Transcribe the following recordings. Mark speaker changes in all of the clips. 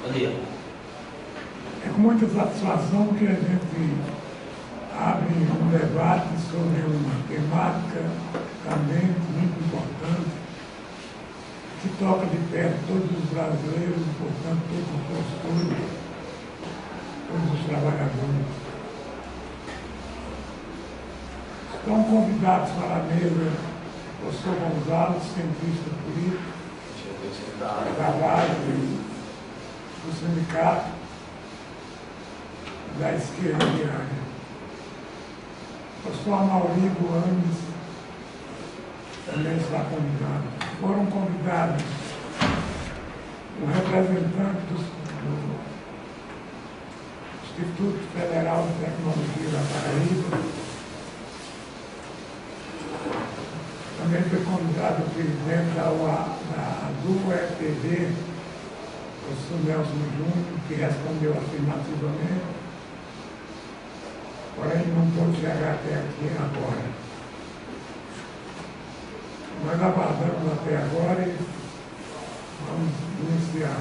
Speaker 1: Bom dia.
Speaker 2: É com muita satisfação que a gente abre um debate sobre uma temática também muito importante, que toca de perto todos os brasileiros, portanto, todos os professores, todos os trabalhadores. Estão convidados para a mesa o professor Gonzalo, cientista político, da base do sindicato da esquerda diária. O professor Amaurigo Andes também está convidado. Foram convidados o representante do Instituto Federal de Tecnologia da Paraíba. Também foi convidado o presidente do UFPB, o professor Nelson Júnior, que respondeu afirmativamente, porém não pôde chegar até aqui agora. Nós aguardamos até agora e vamos iniciar.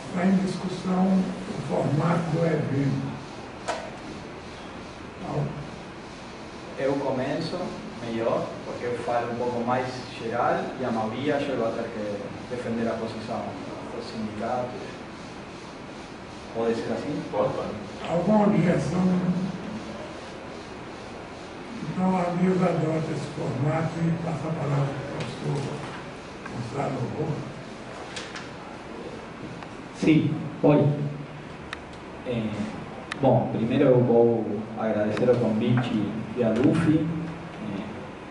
Speaker 2: Está em discussão o formato do evento.
Speaker 3: Eu começo melhor, porque eu falo um pouco mais geral e a maioria eu vou ter que defender a posição dos sindicatos. Pode ser assim?
Speaker 1: Pode.
Speaker 2: Alguma objeção? Então a mesa adota esse formato e passa a palavra para o professor Gonzalo Roa.
Speaker 3: Sim, oi. Bom, primeiro eu vou agradecer o convite da LUFI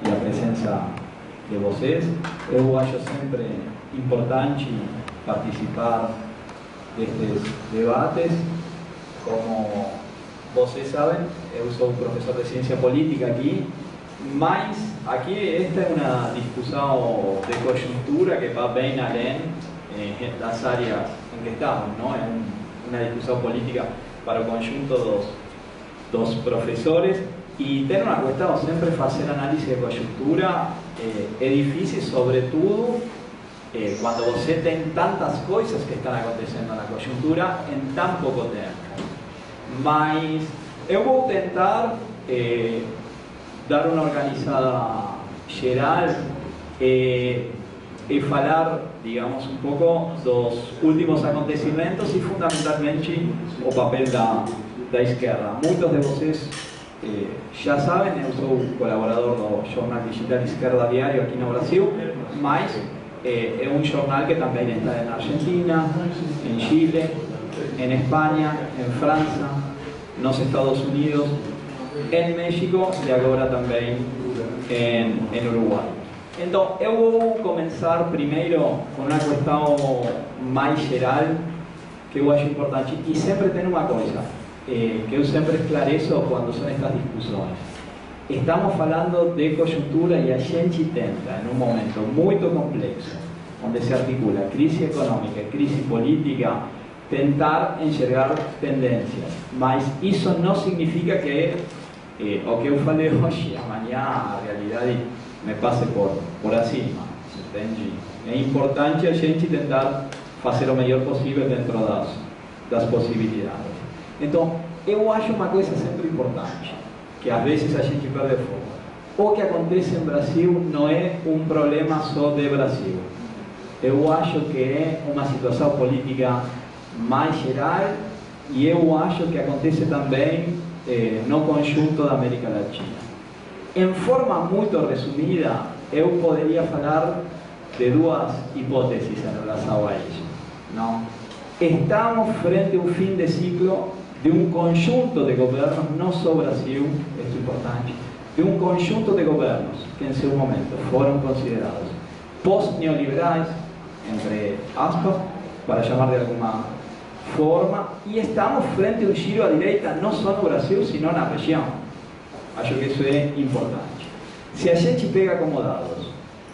Speaker 3: e a presença de vocês. Eu acho sempre importante participar destes debates. Como vocês sabem, eu sou professor de ciência política aqui, mas aqui esta é uma discussão de conjuntura que vai bem além das áreas em que estamos, não? É uma discussão política para o conjunto dos professores, e tem uma questão: sempre fazer análise de conjuntura é difícil, sobretudo quando você tem tantas coisas que estão acontecendo na conjuntura em tão pouco tempo. Mas eu vou tentar dar uma organizada geral e falar, digamos, um pouco dos últimos acontecimentos e fundamentalmente o papel da esquerda. Muitos de vocês já sabem, eu sou colaborador do jornal digital Esquerda Diário aqui no Brasil, mas é um jornal que também está na Argentina, em Chile, em Espanha, em França, nos Estados Unidos, em México e agora também em Uruguai. Então, eu vou começar primeiro com uma questão mais geral que eu acho importante. E sempre tem uma coisa que eu sempre esclareço quando são estas discussões. Estamos falando de conjuntura e a gente tenta, em um momento muito complexo, onde se articula crise econômica, crise política, tentar enxergar tendências. Mas isso não significa que o que eu falei hoje, amanhã, a realidade me passe por acima, entende? É importante a gente tentar fazer o melhor possível dentro das possibilidades. Então, eu acho uma coisa sempre importante, que às vezes a gente perde foco. O que acontece em Brasil não é um problema só de Brasil. Eu acho que é uma situação política mais geral, e eu acho que acontece também no conjunto da América Latina. Em forma muito resumida, eu poderia falar de duas hipóteses em relação a isso. Não? Estamos frente a um fim de ciclo de um conjunto de governos, não só o Brasil, isso é importante, de um conjunto de governos que em seu momento foram considerados pós-neoliberais, entre aspas, para chamar de alguma forma, e estamos frente a um giro à direita, não só no Brasil, sino na região. Acho que isso é importante. Se a gente pega como dados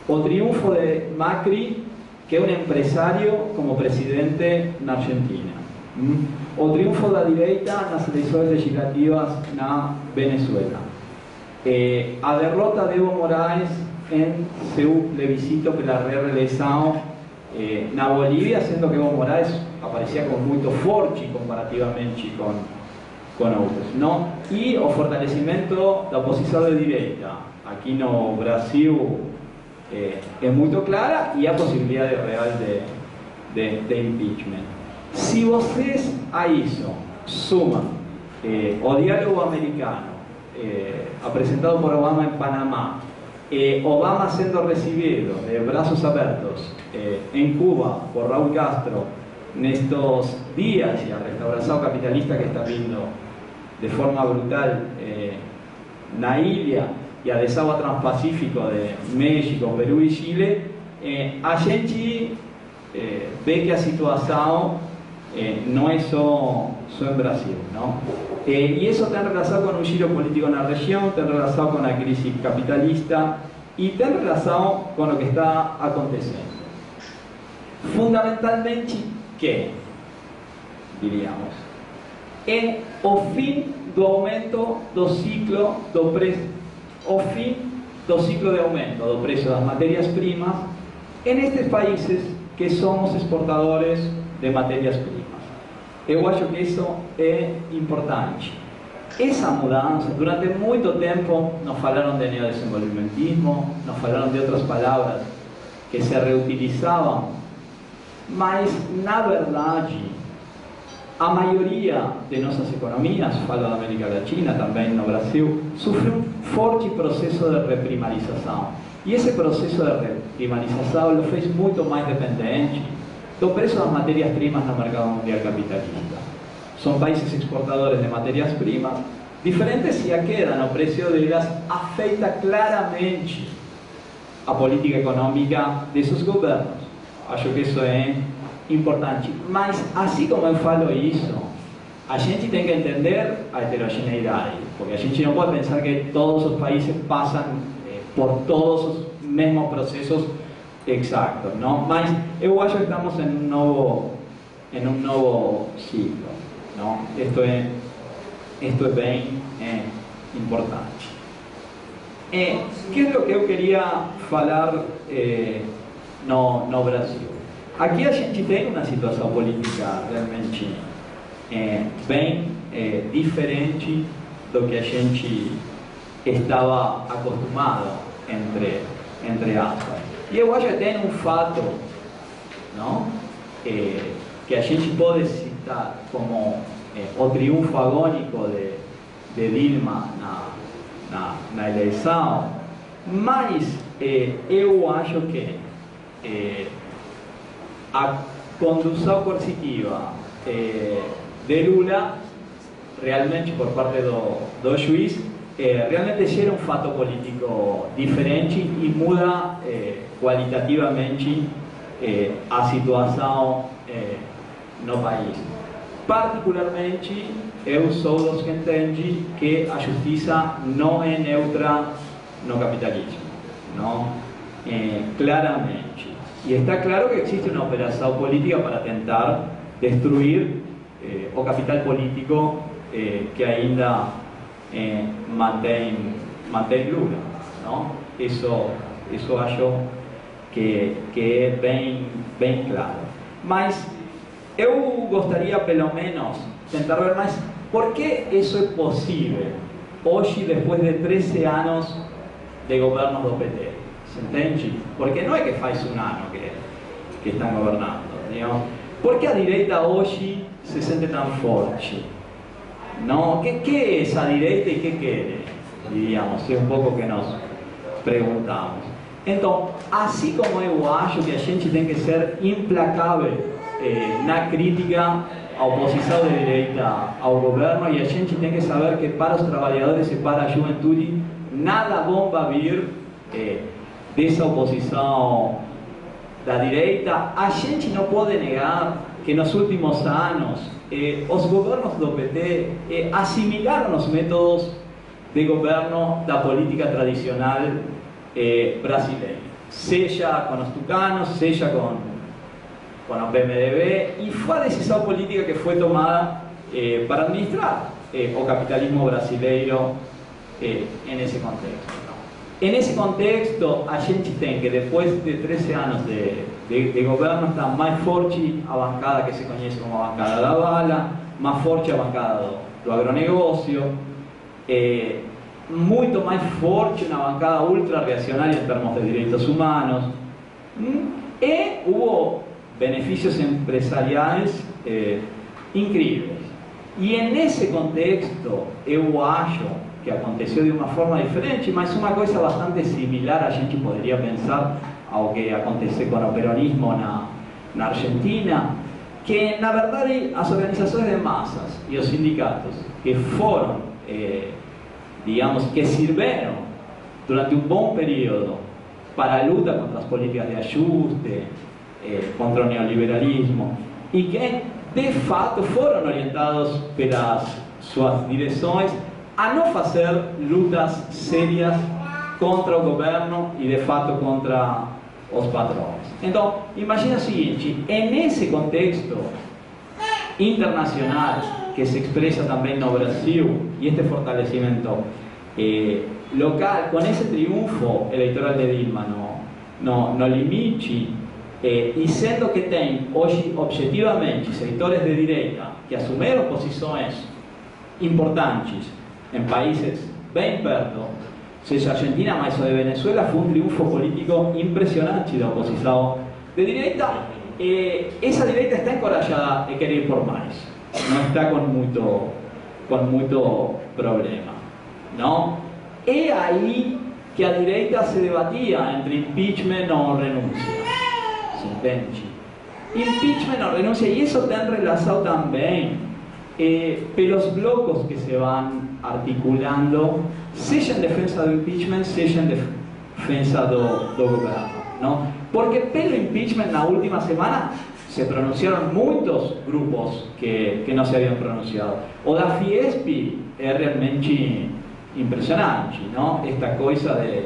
Speaker 3: o triunfo de Macri, que é um empresário como presidente na Argentina, o triunfo da direita nas eleições legislativas na Venezuela, a derrota de Evo Morales em seu plebiscito pela reeleição na Bolívia, sendo que Evo Morales aparecia como muito forte comparativamente com outros, não? E o fortalecimento da oposição de direita. Aqui no Brasil é muito clara, e a possibilidade real de impeachment. Se vocês a isso sumam o diálogo americano apresentado por Obama en Panamá, Obama siendo recibido de brazos abiertos en Cuba por Raúl Castro en estos días, y al restauración capitalista que está viendo de forma brutal na ilha y a desagüe transpacífico de México, Perú y Chile, a gente ve que a situación no es solo en Brasil, ¿no? Y eso está relacionado con un giro político en la región, está relacionado con la crisis capitalista y está relacionado con lo que está aconteciendo. Fundamentalmente, ¿qué? Diríamos, é o fim do aumento do ciclo do preço, o fim do ciclo de aumento do preço das matérias-primas en estes países que somos exportadores de matérias-primas. Eu acho que isso é importante. Essa mudança, durante muito tempo, nos falaram de neodesenvolvimentismo, nos falaram de outras palavras que se reutilizavam, mas, na verdade, a maioria de nossas economias, falo da América Latina, também no Brasil, sofreu um forte processo de reprimarização. E esse processo de reprimarização o fez muito mais dependente do preço das matérias-primas no mercado mundial capitalista. São países exportadores de matérias-primas diferentes, e a queda no preço delas afeta claramente a política econômica de seus governos. Acho que isso é importante. Mas, assim como eu falo isso, a gente tem que entender a heterogeneidade, porque a gente não pode pensar que todos os países passam por todos os mesmos processos exatos, não? Mas eu acho que estamos em um novo ciclo, não? Isto é bem importante. Que é o que eu queria falar no Brasil? Aqui a gente tem uma situação política realmente bem diferente do que a gente estava acostumado, entre aspas. E eu acho que tem um fato, não? Que a gente pode citar como o triunfo agônico de Dilma na eleição, mas eu acho que a condução coercitiva de Lula, realmente por parte do juiz, realmente gera um fato político diferente e muda qualitativamente a situação no país. Particularmente, eu sou dos que entende que a justiça não é neutra no capitalismo, não? Claramente. E está claro que existe uma operação política para tentar destruir o capital político que ainda mantém Lula, não? Isso acho que é bem claro. Mas eu gostaria, pelo menos, tentar ver mais por que isso é possível hoje, depois de 13 anos de governo do PT. Se entende? Porque não é que faz um ano que estão governando, digamos. Por que a direita hoje se sente tão forte? Não? Que é essa direita e que quer? Diríamos, é um pouco que nos perguntamos. Então, assim como eu acho que a gente tem que ser implacável na crítica à oposição de direita ao governo, e a gente tem que saber que para os trabalhadores e para a juventude nada bom vai vir dessa oposição da direita. A gente não pode negar que nos últimos anos os governos do PT assimilaram os métodos de governo da política tradicional brasileira, seja com os tucanos, seja com o PMDB, e foi a decisão política que foi tomada para administrar o capitalismo brasileiro nesse contexto. En ese contexto, a gente tem que depois de 13 anos de governo está mais forte a bancada que se conhece como a bancada da bala, mais forte a bancada do agronegócio, muito mais forte uma bancada ultra reacionária em termos de direitos humanos, e houve benefícios empresariais incríveis. E nesse contexto, eu acho que aconteceu de uma forma diferente, mas uma coisa bastante similar a gente poderia pensar ao que aconteceu com o peronismo na Argentina, que na verdade as organizações de massas e os sindicatos que foram, digamos, que sirveram durante um bom período para a luta contra as políticas de ajuste, contra o neoliberalismo, e que de fato foram orientados pelas suas direções a não fazer lutas sérias contra o governo e de fato contra os patrões. Então, imagina o seguinte, nesse contexto internacional que se expressa também no Brasil, e este fortalecimento local, com esse triunfo eleitoral de Dilma no limite, e sendo que tem hoje objetivamente setores de direita que assumiram posições importantes em países bem perto, seja Argentina, mas o de Venezuela, foi um triunfo político impressionante da oposição de direita. Essa direita está encorajada a querer ir por mais, não está com muito problema, não? É aí que a direita se debatia entre impeachment ou renúncia, se entende? Impeachment ou renúncia, e isso tem relação também pelos blocos que se vão articulando, seja em defesa do impeachment, seja em defesa do governo, não? Porque pelo impeachment, na última semana, se pronunciaram muitos grupos que não se haviam pronunciado. O da Fiesp é realmente impressionante, não? Esta coisa de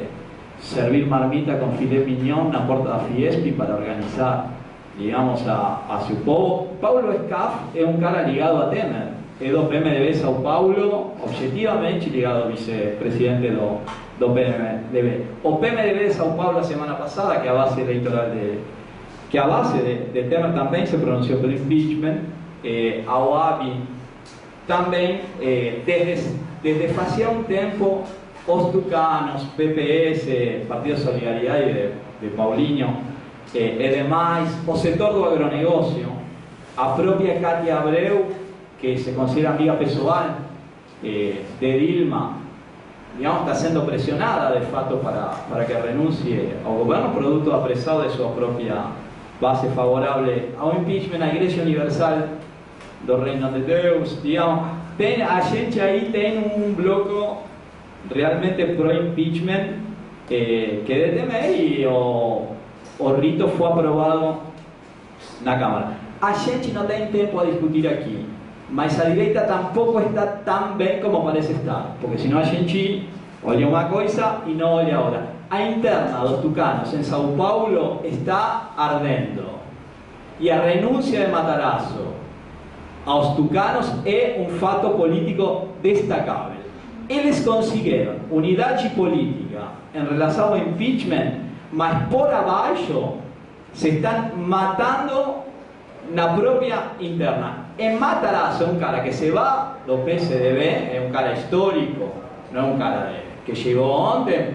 Speaker 3: servir marmita com filé mignon na porta da Fiesp para organizar, digamos, a seu povo. Paulo Scaff é um cara ligado a Temer, é do PMDB São Paulo, objetivamente ligado ao vice-presidente do PMDB. O PMDB de São Paulo, a semana passada, que a base eleitoral de Temer também se pronunciou pelo impeachment, a OAB também, desde fazia um tempo, os tucanos, PPS, Partido Solidariedade de Paulinho, e demais, o setor do agronegócio, a própria Cátia Abreu, que se considera amiga pessoal de Dilma, digamos, está sendo pressionada de fato para que renuncie ao governo, produto apresado de sua própria base favorável ao impeachment. A Igreja Universal do Reino de Deus, digamos, a gente aí tem um bloco realmente pro-impeachment que detemer, e o rito foi aprovado na Câmara. A gente não tem tempo a discutir aqui, mas a direita tampouco está tão bem como parece estar, porque senão a gente olha uma coisa e não olha a outra. A interna dos tucanos em São Paulo está ardendo, e a renúncia de Matarazzo aos tucanos é um fato político destacável. Eles conseguiram unidade política em relação ao impeachment, mas por abaixo se estão matando na própria interna. En Matarazzo é um cara que se vai do PSDB, é um cara histórico, não é um cara que chegou ontem,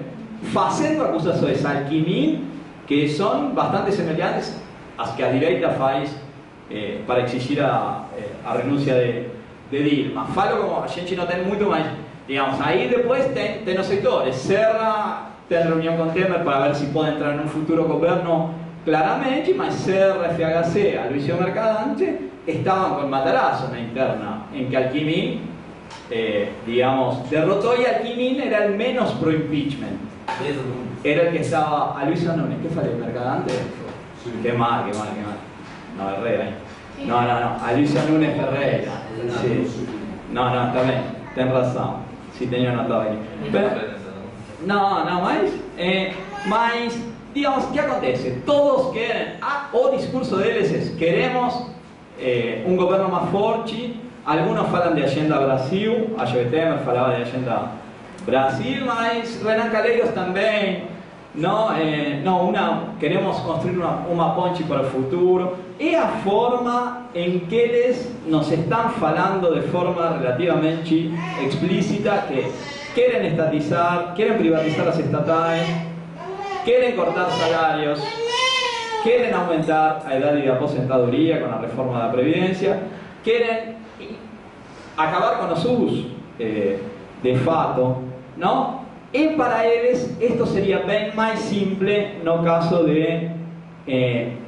Speaker 3: fazendo acusações ao Alckmin que são bastante semelhantes às que a direita faz para exigir a renúncia de Dilma. Falo como a gente não tem muito mais, digamos, aí depois tem os setores. Serra tem reunião com Temer para ver se pode entrar em um futuro governo, claramente, mas Serra, FHC, Aloysio Mercadante estaban con Matarazzo na interna, en que Alckmin, digamos, derrotó, y Alckmin era el menos pro-impeachment. Era el que estaba, Aloysio Nunes, ¿qué falei? ¿Mercadante? Sí. Qué mal. No, Herrera. No, Aloysio Nunes Ferreira. Sí. No, está bien, ten razón. Sí, tenía anotado ahí. Pero, mas, digamos, ¿qué acontece? Todos quieren, o discurso deles es, queremos um governo mais forte. Algunos falam de Agenda Brasil, a Temer falava de Agenda Brasil, mas Renan Calheiros também, queremos construir uma ponte para o futuro. É a forma em que eles nos estão falando de forma relativamente explícita que querem estatizar, querem privatizar as estatais, querem cortar salários, querem aumentar a idade de aposentadoria com a reforma da Previdência, querem acabar com os SUS de fato, não? E para eles isto seria bem mais simples no caso de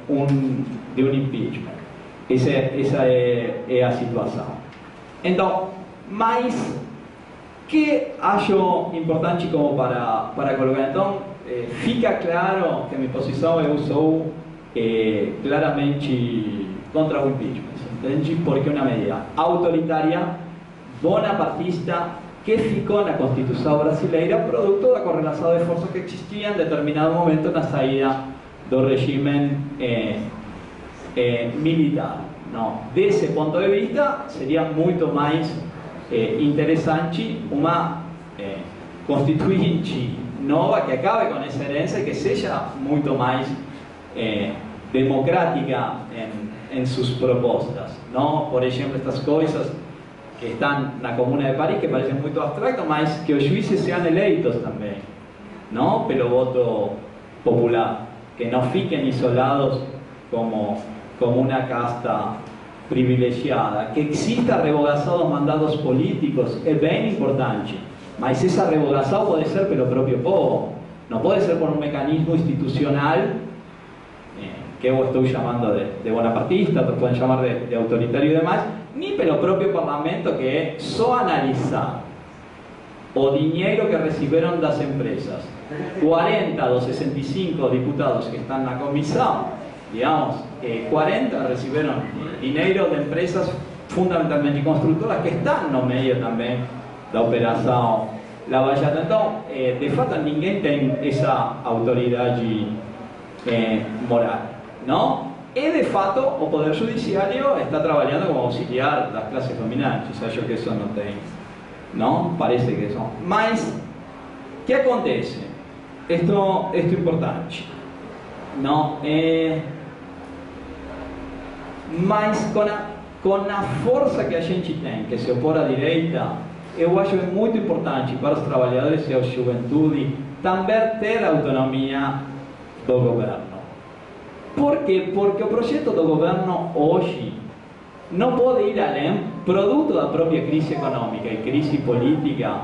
Speaker 3: um impeachment. Essa é a situação. Então, mas que acho importante como para colocar, então, fica claro que a minha posição eu sou claramente contra o impeachment, entende? Porque é uma medida autoritária, bonapartista, que ficou na Constituição brasileira produto da correlação de forças que existia em determinado momento na saída do regime militar. Não. Desse ponto de vista, seria muito mais interessante uma constituinte nova que acabe com essa herança e que seja muito mais democrática em suas propostas. Não? Por exemplo, estas coisas que estão na Comuna de Paris, que parecem muito abstractas, mas que os juízes sejam eleitos também, não pelo voto popular, que não fiquem isolados como uma casta privilegiada, que exista a revogação dos mandatos políticos é bem importante, mas essa revogação pode ser pelo próprio povo, não pode ser por um mecanismo institucional que eu estou chamando de bonapartista, outros podem chamar de autoritário e demais, nem pelo próprio parlamento, que é só analisar o dinheiro que receberam das empresas. 40 dos 65 diputados que estão na comissão, digamos, 40 receberam dinheiro de empresas fundamentalmente construtoras que estão no meio também da operação Lava Jato. Então, de fato, ninguém tem essa autoridade moral, não? E de fato, o Poder Judiciário está trabalhando como auxiliar das classes dominantes. Acho que isso não tem, não? Parece que isso. Mas, o que acontece? Isto é importante, não? Mas com a força que a gente tem, que se opor à direita, eu acho muito importante para os trabalhadores e a juventude também ter autonomia do governo. Por quê? Porque o projeto do governo hoje não pode ir além, produto da própria crise econômica e crise política,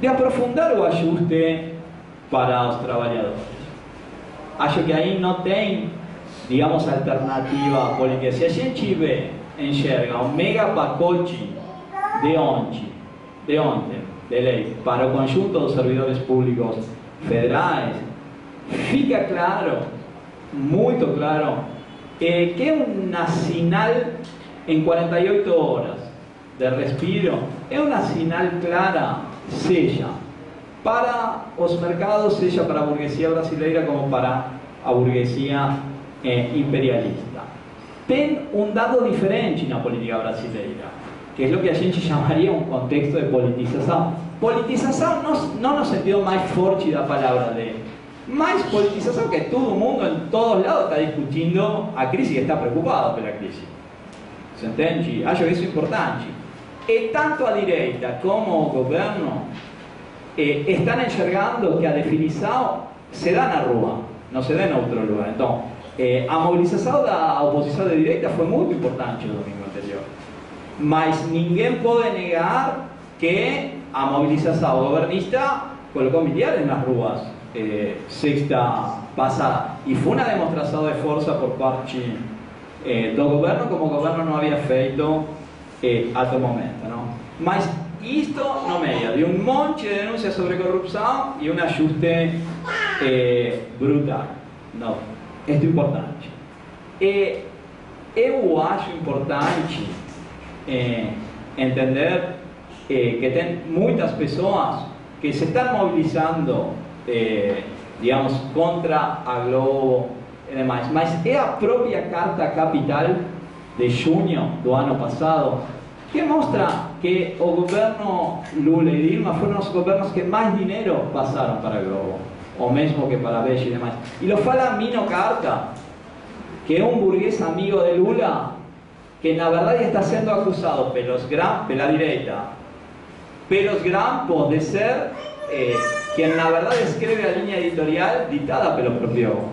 Speaker 3: de aprofundar o ajuste para os trabalhadores. Acho que aí não tem, digamos, alternativa política. Se a gente enxerga um mega pacote de ontem, de lei, para o conjunto dos servidores públicos federais, fica claro, muito claro, que é uma sinal em 48 horas de respiro, é uma sinal clara, seja para os mercados, seja para a burguesia brasileira, como para a burguesia imperialista. Tem um dado diferente na política brasileira, que é o que a gente chamaria um contexto de politização. Politização não no sentido mais forte da palavra mas politização que todo mundo, em todos lados, está discutindo a crise e está preocupado pela crise. Você entende? Acho que isso é importante. E tanto a direita como o governo estão enxergando que a definição se dá na rua, não se dá em outro lugar. Então, a mobilização da oposição de direita foi muito importante no domingo anterior. Mas ninguém pode negar que a mobilização governista colocou milhares nas ruas sexta passada. E foi uma demonstração de força por parte do governo, como o governo não havia feito até o momento. Não? Mas isto no meio de um monte de denúncias sobre corrupção e um ajuste brutal. Não. Isto é importante. Eu acho importante entender que tem muitas pessoas que se estão mobilizando, digamos, contra a Globo e demais, mas é a própria Carta Capital de junho do ano passado que mostra que el gobierno Lula y Dilma fueron los gobiernos que más dinero pasaron para Globo, o mismo que para Bello y demás. Y lo fala Mino Carta, que es un burgués amigo de Lula, que na verdade está sendo acusado pelos pela direita, pelos grampos de ser quien na verdade escreve a linha editorial ditada pelo próprio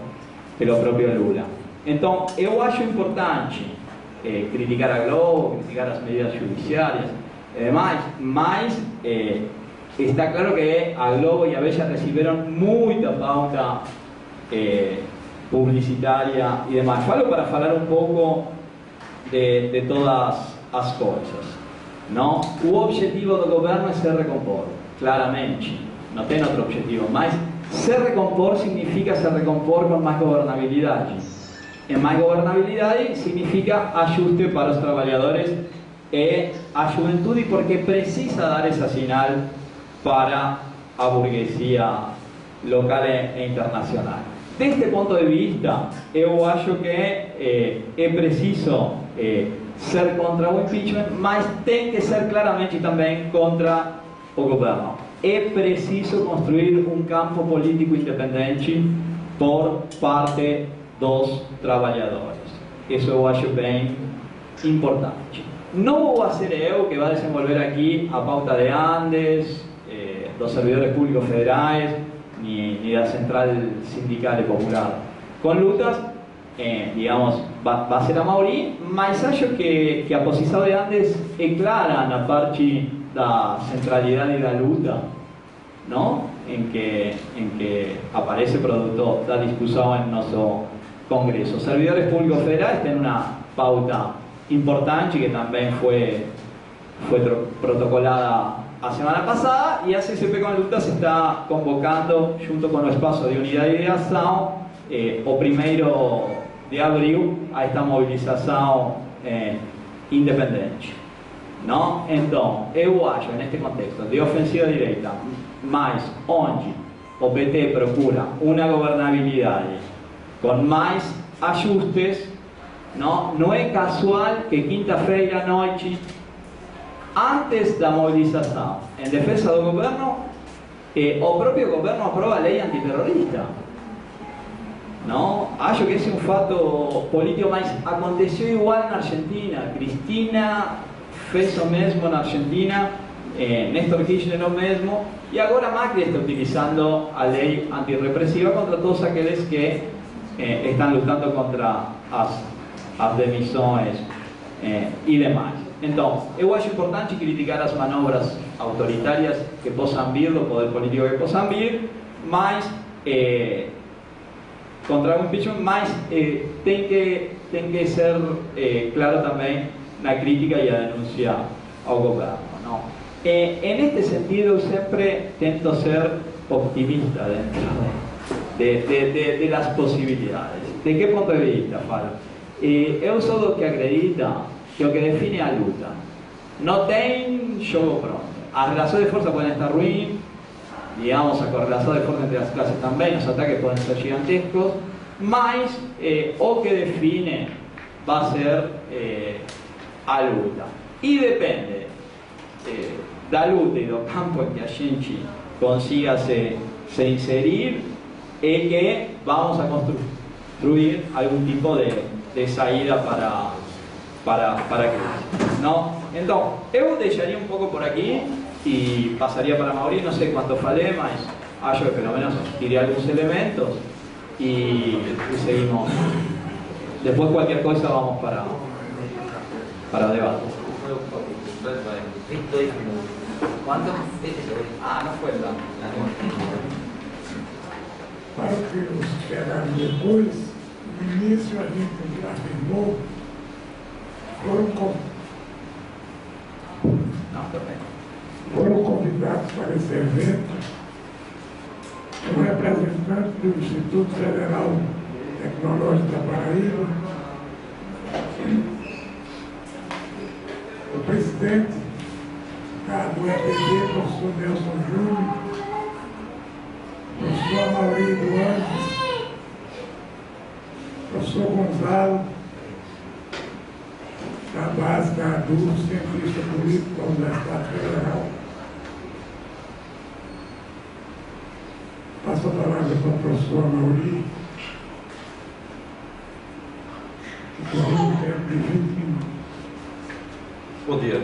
Speaker 3: Lula. Então, eu acho importante criticar a Globo, criticar as medidas judiciárias e demais, mas está claro que a Globo e a Bella receberam muita pauta publicitaria e demais. Falo para falar um pouco de todas as coisas. Não? O objetivo do governo é se recompor, claramente. Não tem outro objetivo, mas se recompor significa se recompor com mais governabilidade. E mais governabilidade significa ajuste para os trabalhadores e a juventude, porque precisa dar essa sinal para a burguesia local e internacional. Deste ponto de vista, eu acho que é preciso ser contra o impeachment, mas tem que ser claramente também contra o governo. É preciso construir um campo político independente por parte dos trabalhadores. Isso eu acho bem importante. Não vou ser eu que vai desenvolver aqui a pauta de Andes, dos servidores públicos federais, ni la central sindical y popular. Con lutas, digamos, va a ser a Mauri, mas acho que a posição de Andes é clara na parte da centralidade da luta, não? Em que aparece produto da discussão em nosso Congresso. Os servidores públicos federais têm uma pauta importante que também foi protocolada a semana pasada, y a CCP con Lutas está convocando, junto con el espacio de unidad y de acción, o 1º de abril, a esta movilización independente. ¿No? Entonces, eu acho, neste contexto de ofensiva direita, mas onde o PT procura uma governabilidade com mais ajustes, não é casual que quinta-feira à noite, antes da movilização em defesa do governo, o próprio governo aprova a lei antiterrorista. Não? Acho que esse é um fato político, mas aconteceu igual na Argentina. Cristina fez o mesmo na Argentina, Néstor Kirchner o mesmo, e agora Macri está utilizando a lei antirrepressiva contra todos aqueles que estão lutando contra as demissões e demais. Então, eu acho importante criticar as manobras autoritárias que possam vir, do poder político que possam vir, mas contra o impeachment, mas tem que ser claro também na crítica e a denúncia ao governo. Não? En este sentido, eu sempre tento ser optimista dentro de las possibilidades. De que ponto de vista falo? Eu sou do que acredita que o que define a luta não tem jogo pronto. As relações de força podem estar ruins, digamos, a correlação de força entre as classes também, os ataques podem ser gigantescos, mas o que define vai ser a luta. E depende da luta e do campo em que a gente consiga se inserir, é que vamos a construir algum tipo de saída para a crise. Não? Então, eu deixaria um pouco por aqui e passaria para Mauri, não sei quanto falei, mas acho que pelo menos tirei alguns elementos e seguimos. Depois qualquer coisa vamos para o debate. ¿Cuánto? Ah, no fue la.
Speaker 2: Para os que chegaram depois, no início a gente afirmou, foram convidados para esse evento um representante do Instituto Federal Tecnológico da Paraíba, o presidente do EPD, professor Nelson Júnior, professor Amaury Duantes, professor Gonzalo, da base da Cadu, cientista político da Universidade Federal. Passo a palavra para a professora Mauri, que tem um tempo de 20 minutos.
Speaker 1: Bom dia.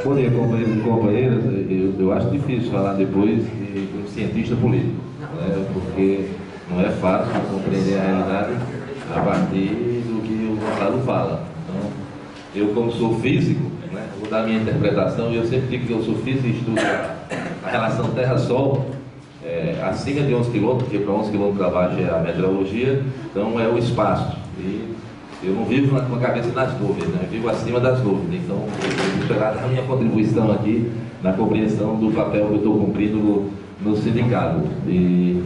Speaker 1: Bom dia, companheiros e companheiras. Eu acho difícil falar depois de um cientista político, né? Porque não é fácil compreender a realidade a partir do que o Gonçalo fala. Então, eu, como sou físico, né, vou dar a minha interpretação, e eu sempre digo que eu sou físico e estudo a relação Terra-Sol acima de 11 km, porque para 11 km para baixo é a meteorologia, então é o espaço. E eu não vivo com a cabeça nas nuvens, né? Eu vivo acima das nuvens. Então, eu vou esperar a minha contribuição aqui na compreensão do papel que eu estou cumprindo no sindicato. E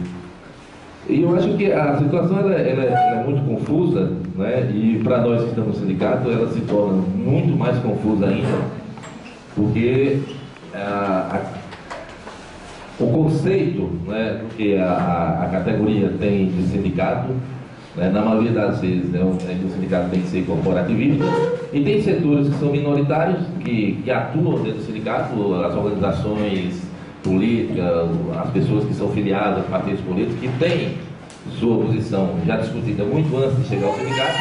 Speaker 1: eu acho que a situação ela é muito confusa, né? E para nós que estamos no sindicato, ela se torna muito mais confusa ainda, porque o conceito, né, que a categoria tem de sindicato, né, na maioria das vezes o sindicato tem que ser corporativista, e tem setores que são minoritários, que atuam dentro do sindicato, as organizações políticas, as pessoas que são filiadas a partidos políticos, que têm sua posição já discutida muito antes de chegar ao sindicato,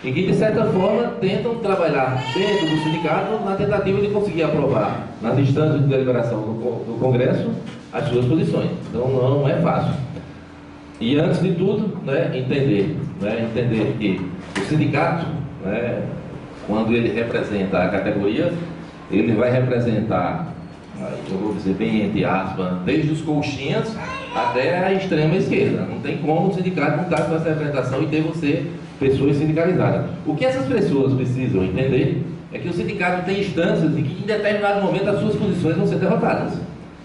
Speaker 1: e que de certa forma tentam trabalhar dentro do sindicato na tentativa de conseguir aprovar nas instâncias de deliberação do Congresso as suas posições. Então não é fácil. E antes de tudo, né, entender que o sindicato, né, quando ele representa a categoria, ele vai representar, eu vou dizer bem entre aspas, desde os coxinhas até a extrema esquerda. Não tem como o sindicato não estar com essa representação e ter você pessoas sindicalizadas. O que essas pessoas precisam entender é que o sindicato tem instâncias em que em determinado momento as suas posições vão ser derrotadas.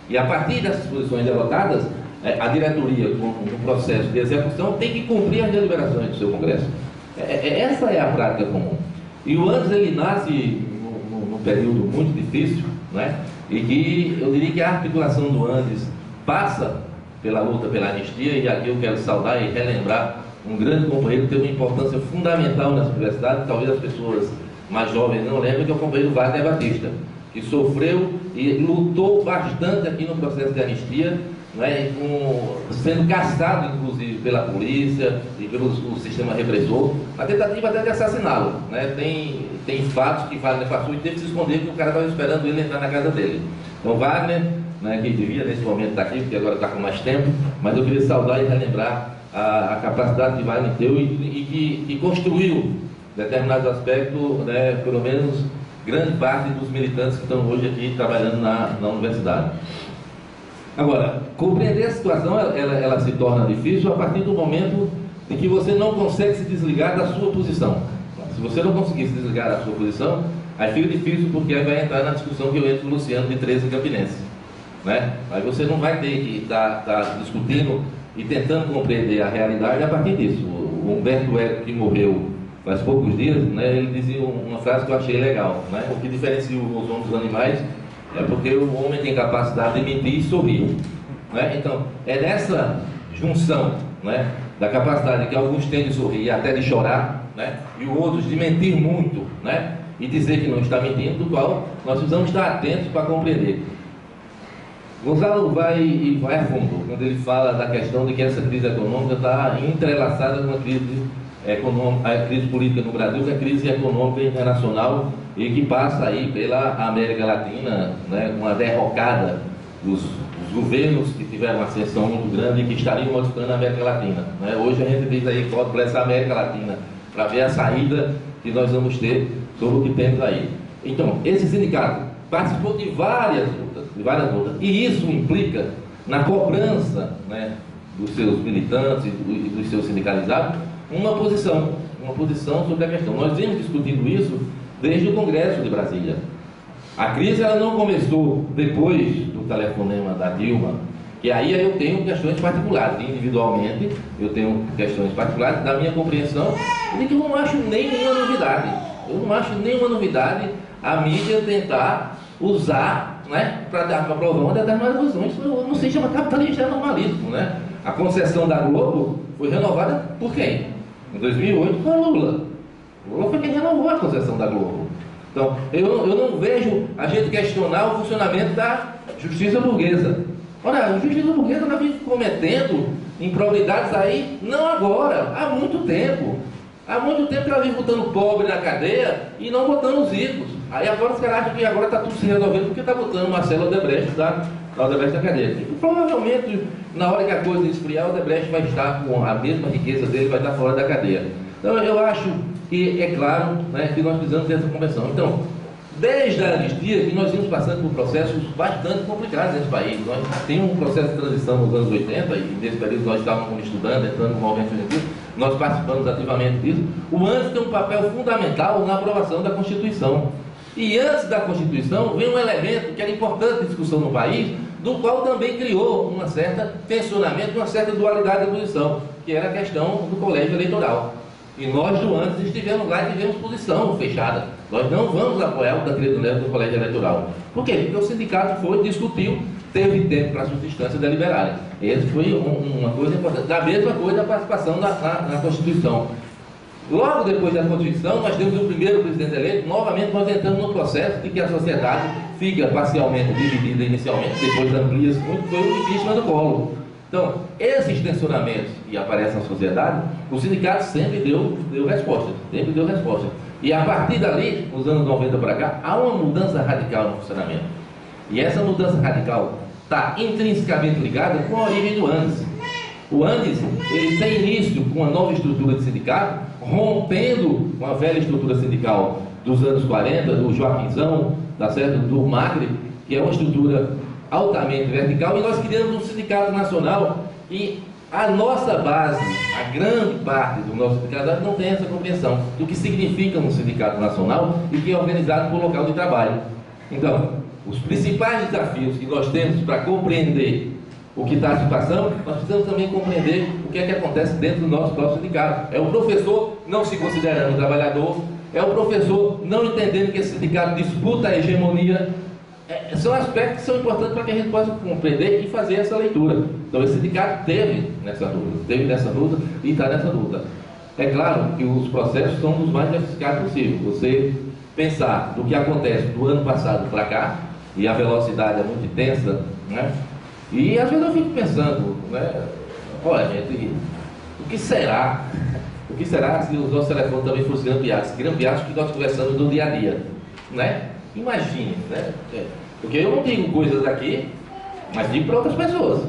Speaker 1: E a partir dessas posições derrotadas, a diretoria, no processo de execução, tem que cumprir as deliberações do seu Congresso. Essa é a prática comum. E o ANDES, ele nasce num período muito difícil, né? E que eu diria que a articulação do ANDES passa pela luta pela anistia, e aqui eu quero saudar e relembrar um grande companheiro que teve uma importância fundamental nessa universidade, talvez as pessoas mais jovens não lembrem, que é o companheiro Wagner Batista, que sofreu e lutou bastante aqui no processo de anistia, né, sendo caçado inclusive pela polícia e pelo sistema repressor, na tentativa até de assassiná-lo, né? Tem fatos que Wagner passou e teve que se esconder porque o cara estava esperando ele entrar na casa dele. Então Wagner, né, que devia nesse momento estar aqui, porque agora está com mais tempo, mas eu queria saudar e relembrar a capacidade que Wagner deu e que construiu determinados aspectos, né, pelo menos grande parte dos militantes que estão hoje aqui trabalhando na universidade. Agora, compreender a situação, ela se torna difícil a partir do momento em que você não consegue se desligar da sua posição. Se você não conseguir se desligar da sua posição, aí fica difícil, porque aí vai entrar na discussão que eu entro com o Luciano de 13 Campinense, né? Aí você não vai ter que estar discutindo e tentando compreender a realidade a partir disso. O Humberto Eco, que morreu faz poucos dias, né, ele dizia uma frase que eu achei legal, né? O que diferencia os homens dos animais é porque o homem tem capacidade de mentir e sorrir, né? Então, é nessa junção, né, da capacidade que alguns têm de sorrir e até de chorar, né, e outros de mentir muito, né, e dizer que não está mentindo, do qual nós precisamos estar atentos para compreender. Gonçalo vai a fundo quando ele fala da questão de que essa crise econômica está entrelaçada com a crise política no Brasil, que é a crise econômica internacional, e que passa aí pela América Latina, né, com a derrocada dos governos que tiveram uma ascensão muito grande e que estariam modificando a América Latina, né? Hoje a gente diz aí, God bless a América Latina, para ver a saída que nós vamos ter sobre o que temos aí. Então, esse sindicato participou de várias lutas, e isso implica na cobrança, né, dos seus militantes e dos seus sindicalizados uma posição sobre a questão. Nós vimos discutindo isso desde o Congresso de Brasília. A crise ela não começou depois do telefonema da Dilma, que aí eu tenho questões particulares, individualmente eu tenho questões particulares da minha compreensão, de que eu não acho nenhuma novidade. Eu não acho nenhuma novidade a mídia tentar usar, né, para provar uma determinada posição. Isso não se chama capitalismo, é normalismo, né? A concessão da Globo foi renovada por quem? Em 2008 foi Lula. Lula foi quem renovou a concessão da Globo. Então, eu não vejo a gente questionar o funcionamento da justiça burguesa. Olha, a justiça burguesa está cometendo improbidades aí, não agora, há muito tempo. Há muito tempo que ela vem botando pobre na cadeia e não botando os ricos. Aí agora os caras acham que agora está tudo se resolvendo porque está botando Marcelo Odebrecht da Odebrecht na cadeia. E provavelmente, na hora que a coisa esfriar, o Odebrecht vai estar com a mesma riqueza dele, vai estar fora da cadeia. Então eu acho que é claro, né, que nós precisamos dessa conversão. Então, desde a anistia que nós íamos passando por processos bastante complicados nesse país. Nós tínhamos um processo de transição nos anos 80 e nesse período nós estávamos estudando, entrando no movimento estudantil, nós participamos ativamente disso. O ANS tem um papel fundamental na aprovação da Constituição. E antes da Constituição vem um elemento que era importante de discussão no país, do qual também criou uma certa tensionamento, uma certa dualidade de posição, que era a questão do colégio eleitoral. E nós do ANS estivemos lá e tivemos posição fechada. Nós não vamos apoiar o Tancredo Neves no colégio eleitoral. Por quê? Porque o sindicato foi, discutiu, teve tempo para suas instâncias deliberarem. Essa foi uma coisa importante. Da mesma coisa a participação na Constituição. Logo depois da Constituição, nós temos o primeiro presidente eleito. Novamente nós entramos no processo de que a sociedade fica parcialmente dividida inicialmente, depois amplia-se muito, foi o impeachment do Collor. Então, esses tensionamentos que aparecem na sociedade, o sindicato sempre deu resposta, sempre deu resposta. E a partir dali, nos anos 90 para cá, há uma mudança radical no funcionamento. E essa mudança radical está intrinsecamente ligada com a origem do ANS. O ANS, ele tem início com uma nova estrutura de sindicato, rompendo com a velha estrutura sindical dos anos 40, do Joaquinzão, tá certo? Do Macri, que é uma estrutura altamente vertical, e nós criamos um sindicato nacional e a nossa base, a grande parte do nosso sindicato não tem essa compreensão do que significa um sindicato nacional e que é organizado por local de trabalho. Então, os principais desafios que nós temos para compreender o que está a situação, nós precisamos também compreender o que é que acontece dentro do nosso próprio sindicato. É o professor não se considerando trabalhador, é o professor não entendendo que esse sindicato disputa a hegemonia. São aspectos que são importantes para que a gente possa compreender e fazer essa leitura. Então esse sindicato teve nessa luta e está nessa luta. É claro que os processos são dos mais eficazes possíveis. Você pensar do que acontece do ano passado para cá, e a velocidade é muito intensa, né? E às vezes eu fico pensando, né? Olha, gente, o que será se os nossos telefones também fossem grampeados que nós conversamos no dia a dia, né? Imagine, né? Porque eu não digo coisas aqui, mas digo para outras pessoas.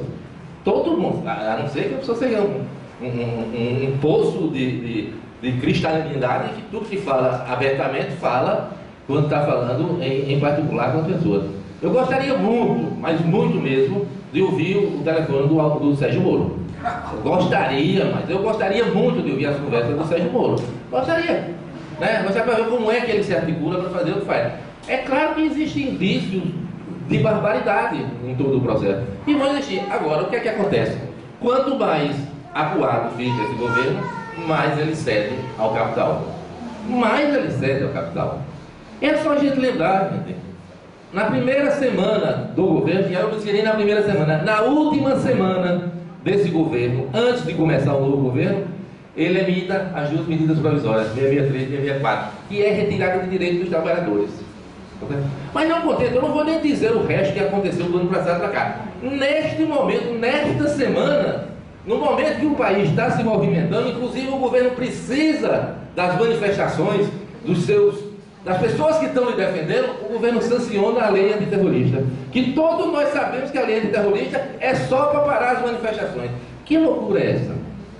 Speaker 1: Todo mundo, a não ser que a pessoa seja um poço de cristalinidade, que tudo que fala abertamente fala quando está falando em particular com as pessoas. Eu gostaria muito, mas muito mesmo, de ouvir o telefone do Sérgio Moro. Eu gostaria muito de ouvir as conversas do Sérgio Moro. Gostaria, né? Gostaria para ver como é que ele se articula para fazer o que faz. É claro que existem indícios de barbaridade em todo o processo. E vão existir. Agora, o que é que acontece? Quanto mais acuado fica esse governo, mais ele cede ao capital. É só a gente lembrar, gente. Na primeira semana do governo, e eu não disse nem na primeira semana, na última semana desse governo, antes de começar o novo governo, ele emita as duas medidas provisórias, 663 e 664, que é retirada de direitos dos trabalhadores. Mas não contente, eu não vou nem dizer o resto que aconteceu do ano passado para cá. Neste momento, nesta semana, no momento que o país está se movimentando, inclusive o governo precisa das manifestações das pessoas que estão lhe defendendo, o governo sanciona a lei antiterrorista. Que todos nós sabemos que a lei antiterrorista é só para parar as manifestações. Que loucura é essa?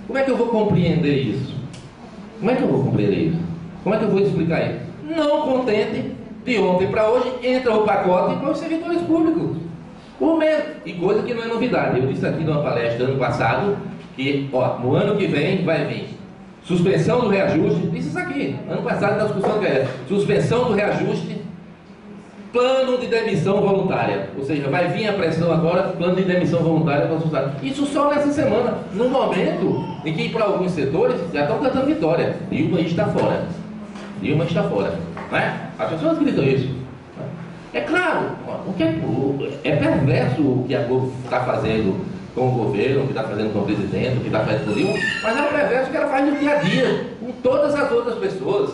Speaker 1: Como é que eu vou compreender isso? Como é que eu vou explicar isso? Não contente, de ontem para hoje, entra o pacote para os servidores públicos. O mesmo. E coisa que não é novidade. Eu disse aqui numa palestra ano passado que, no ano que vem vai vir suspensão do reajuste. Disse isso aqui, ano passado na discussão que é suspensão do reajuste, plano de demissão voluntária. Ou seja, vai vir a pressão agora, plano de demissão voluntária para os funcionários. Isso só nessa semana, no momento em que para alguns setores já estão cantando vitória. Dilma está fora. Né? As pessoas gritam isso. É claro, é perverso o que a Globo está fazendo com o governo, o que está fazendo com o presidente, o que está fazendo com o Dilma, mas é um reverso que ela faz no dia a dia, com todas as outras pessoas.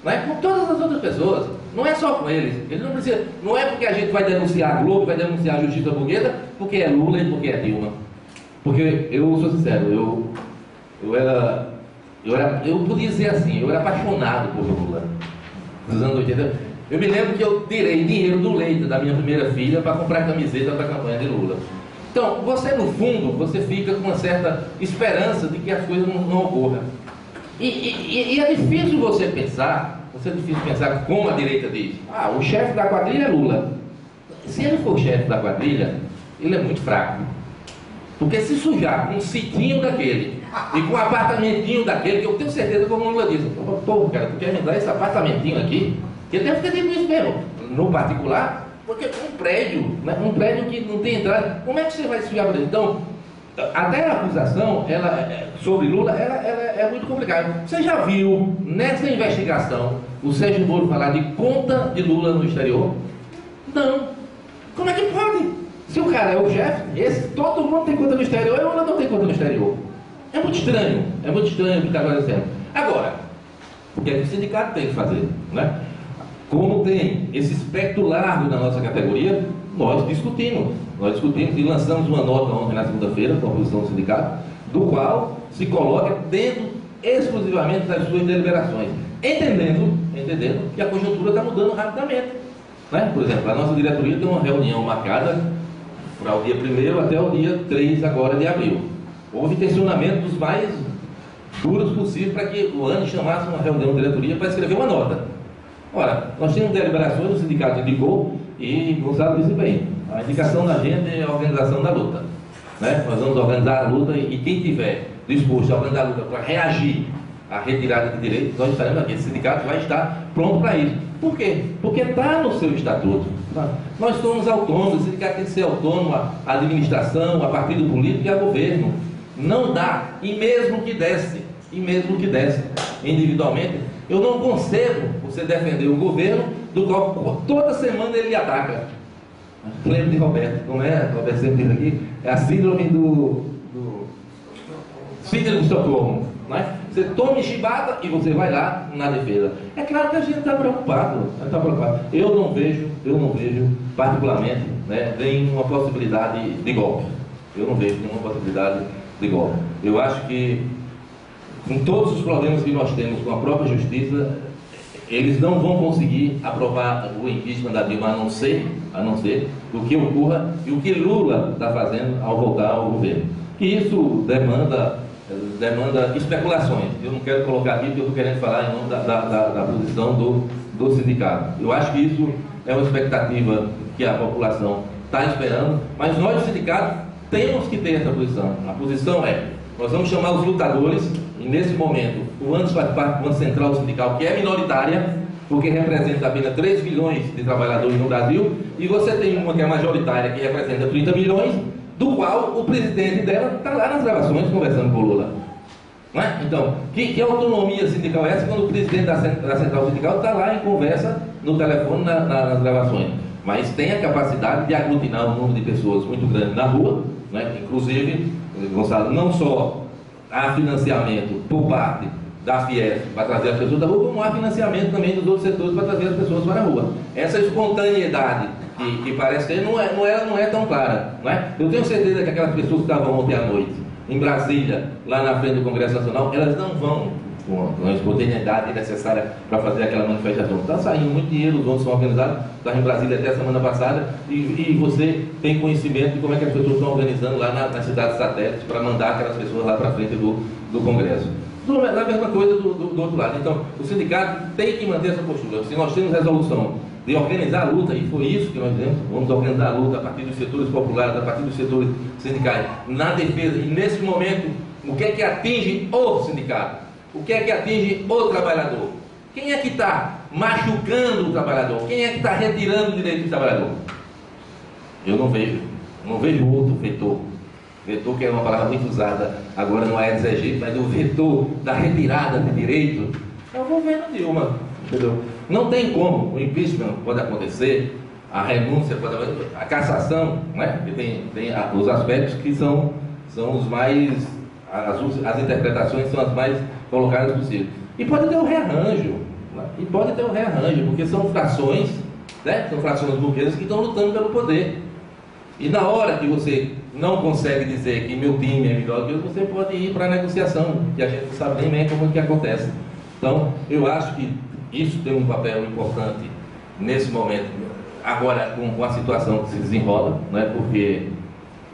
Speaker 1: Né? Com todas as outras pessoas, não é só com eles. Ele não precisa, não é porque a gente vai denunciar a Globo, vai denunciar a Justiça Burguesa, porque é Lula e porque é Dilma. Porque eu sou sincero, eu podia dizer assim, eu era apaixonado por Lula. Nos anos 80, eu me lembro que eu tirei dinheiro do leite da minha primeira filha para comprar camiseta para a campanha de Lula. Então, você no fundo, você fica com uma certa esperança de que as coisas não ocorram. E é difícil você pensar como a direita diz. Ah, o chefe da quadrilha é Lula. Se ele for chefe da quadrilha, ele é muito fraco. Porque se sujar com um sitinho daquele e com um apartamentinho daquele, que eu tenho certeza, como o Lula diz, pô, cara, tu quer me dar esse apartamentinho aqui? Ele deve ter dito isso mesmo, no particular, porque um prédio, né, um prédio que não tem entrada, como é que você vai sujar por dentro? Então, até a acusação sobre Lula é muito complicada. Você já viu nessa investigação o Sérgio Moro falar de conta de Lula no exterior? Não. Como é que pode? Se o cara é o chefe, todo mundo tem conta no exterior e o Lula não tem conta no exterior. É muito estranho o que está acontecendo. Agora, o que é que o sindicato tem que fazer? Né? Como tem esse espectro largo na nossa categoria, nós discutimos e lançamos uma nota ontem na segunda-feira com a posição do sindicato, do qual se coloca dentro exclusivamente das suas deliberações, entendendo que a conjuntura está mudando rapidamente. Né? Por exemplo, a nossa diretoria tem uma reunião marcada para o dia 1º até o dia 3 agora de abril. Houve tensionamento dos mais duros possível para que o ANE chamasse uma reunião de diretoria para escrever uma nota. Ora, nós temos deliberações, o sindicato indicou, e Gonçalo disse bem, a indicação da gente é a organização da luta. Né? Nós vamos organizar a luta e quem tiver disposto a organizar a luta para reagir à retirada de direitos, nós estaremos aqui. Esse sindicato vai estar pronto para isso. Por quê? Porque está no seu estatuto. Tá? Nós somos autônomos, o sindicato tem que ser autônomo, a administração, a partido político e a governo. Não dá, e mesmo que desse, individualmente, eu não concebo você defender um governo do qual toda semana ele lhe ataca. Lembro de Roberto, não é? Roberto sempre diz aqui, é a síndrome síndrome de Estocolmo. Né? Você toma chibata e você vai lá na defesa. É claro que a gente está preocupado. Eu não vejo, particularmente, né, nenhuma possibilidade de golpe. Eu não vejo nenhuma possibilidade de golpe. Eu acho que, com todos os problemas que nós temos com a própria justiça, eles não vão conseguir aprovar o impeachment da Dilma, a não ser o que ocorra e o que Lula está fazendo ao voltar ao governo. E isso demanda especulações. Eu não quero colocar aqui porque eu estou querendo falar em nome da posição do sindicato. Eu acho que isso é uma expectativa que a população está esperando, mas nós do sindicato temos que ter essa posição. A posição é, nós vamos chamar os lutadores, e nesse momento o ANS faz parte do Banco Central Sindical, que é minoritária, porque representa apenas 3 milhões de trabalhadores no Brasil, e você tem uma que é majoritária, que representa 30 milhões, do qual o presidente dela está lá nas gravações conversando com o Lula. Não é? Então, que autonomia sindical é essa quando o presidente da Central Sindical está lá em conversa no telefone nas gravações? Mas tem a capacidade de aglutinar um número de pessoas muito grande na rua, né? Inclusive, Gonçalo, não só há financiamento por parte da Fiesp para trazer as pessoas da rua, como há financiamento também dos outros setores para trazer as pessoas para a rua. Essa espontaneidade que parece ter não é tão clara. Não é? Eu tenho certeza que aquelas pessoas que estavam ontem à noite em Brasília, lá na frente do Congresso Nacional, elas não vão com a espontaneidade necessária para fazer aquela manifestação. Está saindo muito dinheiro, os ônibus são organizados, estava em Brasília até a semana passada, e você tem conhecimento de como é que as pessoas estão organizando lá nas cidades satélites para mandar aquelas pessoas lá para frente do Congresso. A mesma coisa do outro lado. Então, o sindicato tem que manter essa postura. Se nós temos resolução de organizar a luta, e foi isso que nós dizemos, vamos organizar a luta a partir dos setores populares, a partir dos setores sindicais, na defesa, e nesse momento, o que é que atinge o sindicato? O que é que atinge o trabalhador? Quem é que está machucando o trabalhador? Quem é que está retirando o direito do trabalhador? Eu não vejo outro vetor. Vetor, que é uma palavra muito usada agora no Aedes aegypti, mas o vetor da retirada de direito é o governo Dilma. Entendeu? Não tem como, o impeachment pode acontecer, a renúncia pode acontecer, a cassação, né? Porque tem os aspectos que são são os mais, as interpretações são as mais colocadas possíveis. E pode ter um rearranjo, né? E pode ter um rearranjo, porque são frações, né? São frações burguesas que estão lutando pelo poder. E na hora que você não consegue dizer que meu time é melhor que eu, você pode ir para a negociação, que a gente não sabe nem bem como é que acontece. Então, eu acho que isso tem um papel importante nesse momento, agora com a situação que se desenrola, né? Porque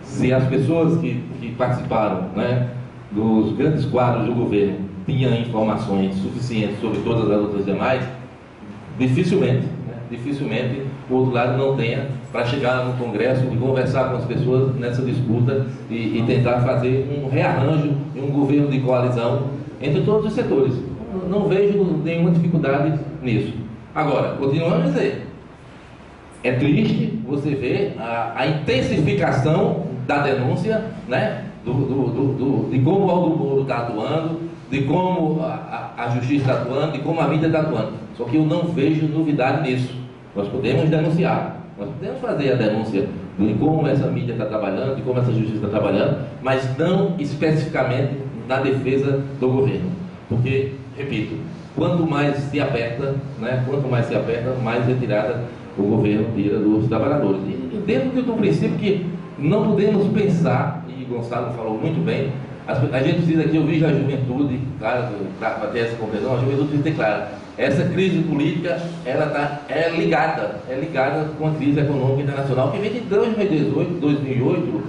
Speaker 1: se as pessoas que participaram, né, dos grandes quadros do governo tinham informações suficientes sobre todas as outras demais, dificilmente o outro lado não tenha para chegar no Congresso e conversar com as pessoas nessa disputa e tentar fazer um rearranjo e um governo de coalizão entre todos os setores. Não vejo nenhuma dificuldade nisso. Agora, continuando a dizer, é triste você ver a intensificação da denúncia, né, de como o Aldo Moro está atuando, de como a justiça está atuando, de como a mídia está atuando. Só que eu não vejo novidade nisso. Nós podemos denunciar, nós podemos fazer a denúncia de como essa mídia está trabalhando, de como essa justiça está trabalhando, mas não especificamente na defesa do governo. Porque, repito, quanto mais se aperta, né, mais retirada o governo tira dos trabalhadores. E dentro do princípio que não podemos pensar, e Gonçalo falou muito bem, a gente precisa aqui ouvir a juventude, claro, para ter essa compreensão, a juventude precisa ter claro, essa crise política, ela é ligada com a crise econômica internacional, que vem de 2008,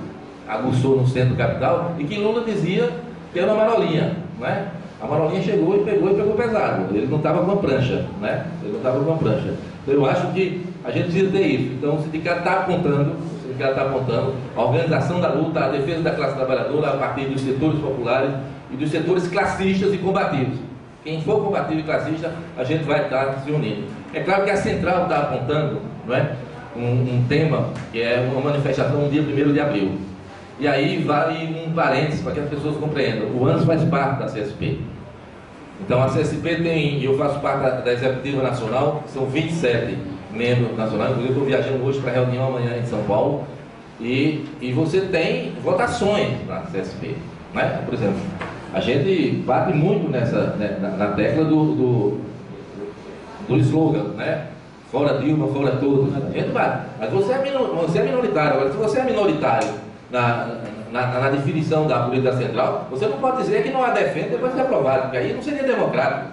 Speaker 1: aguçou no centro capital, e que Lula dizia que era uma marolinha, né? A marolinha chegou e pegou pesado, ele não estava com a prancha, né? Então eu acho que a gente precisa ter isso. Então o sindicato está apontando, a organização da luta, a defesa da classe trabalhadora a partir dos setores populares e dos setores classistas e combativos. Quem for combativo e classista, a gente vai estar se unindo. É claro que a Central está apontando, não é, um tema que é uma manifestação no dia 1º de abril. E aí vale um parênteses para que as pessoas compreendam. O ANS faz parte da CSP. Então a CSP tem, eu faço parte da Executiva Nacional, são 27 membros nacionais, inclusive eu estou viajando hoje para a reunião amanhã em São Paulo, e você tem votações na CSP, né? Por exemplo, a gente bate muito na tecla do slogan, né? Fora Dilma, fora todos, a gente bate, mas você é minoritário. Agora, se você é minoritário na definição da política central, você não pode dizer que não a defende depois de aprovado, porque aí não seria democrático.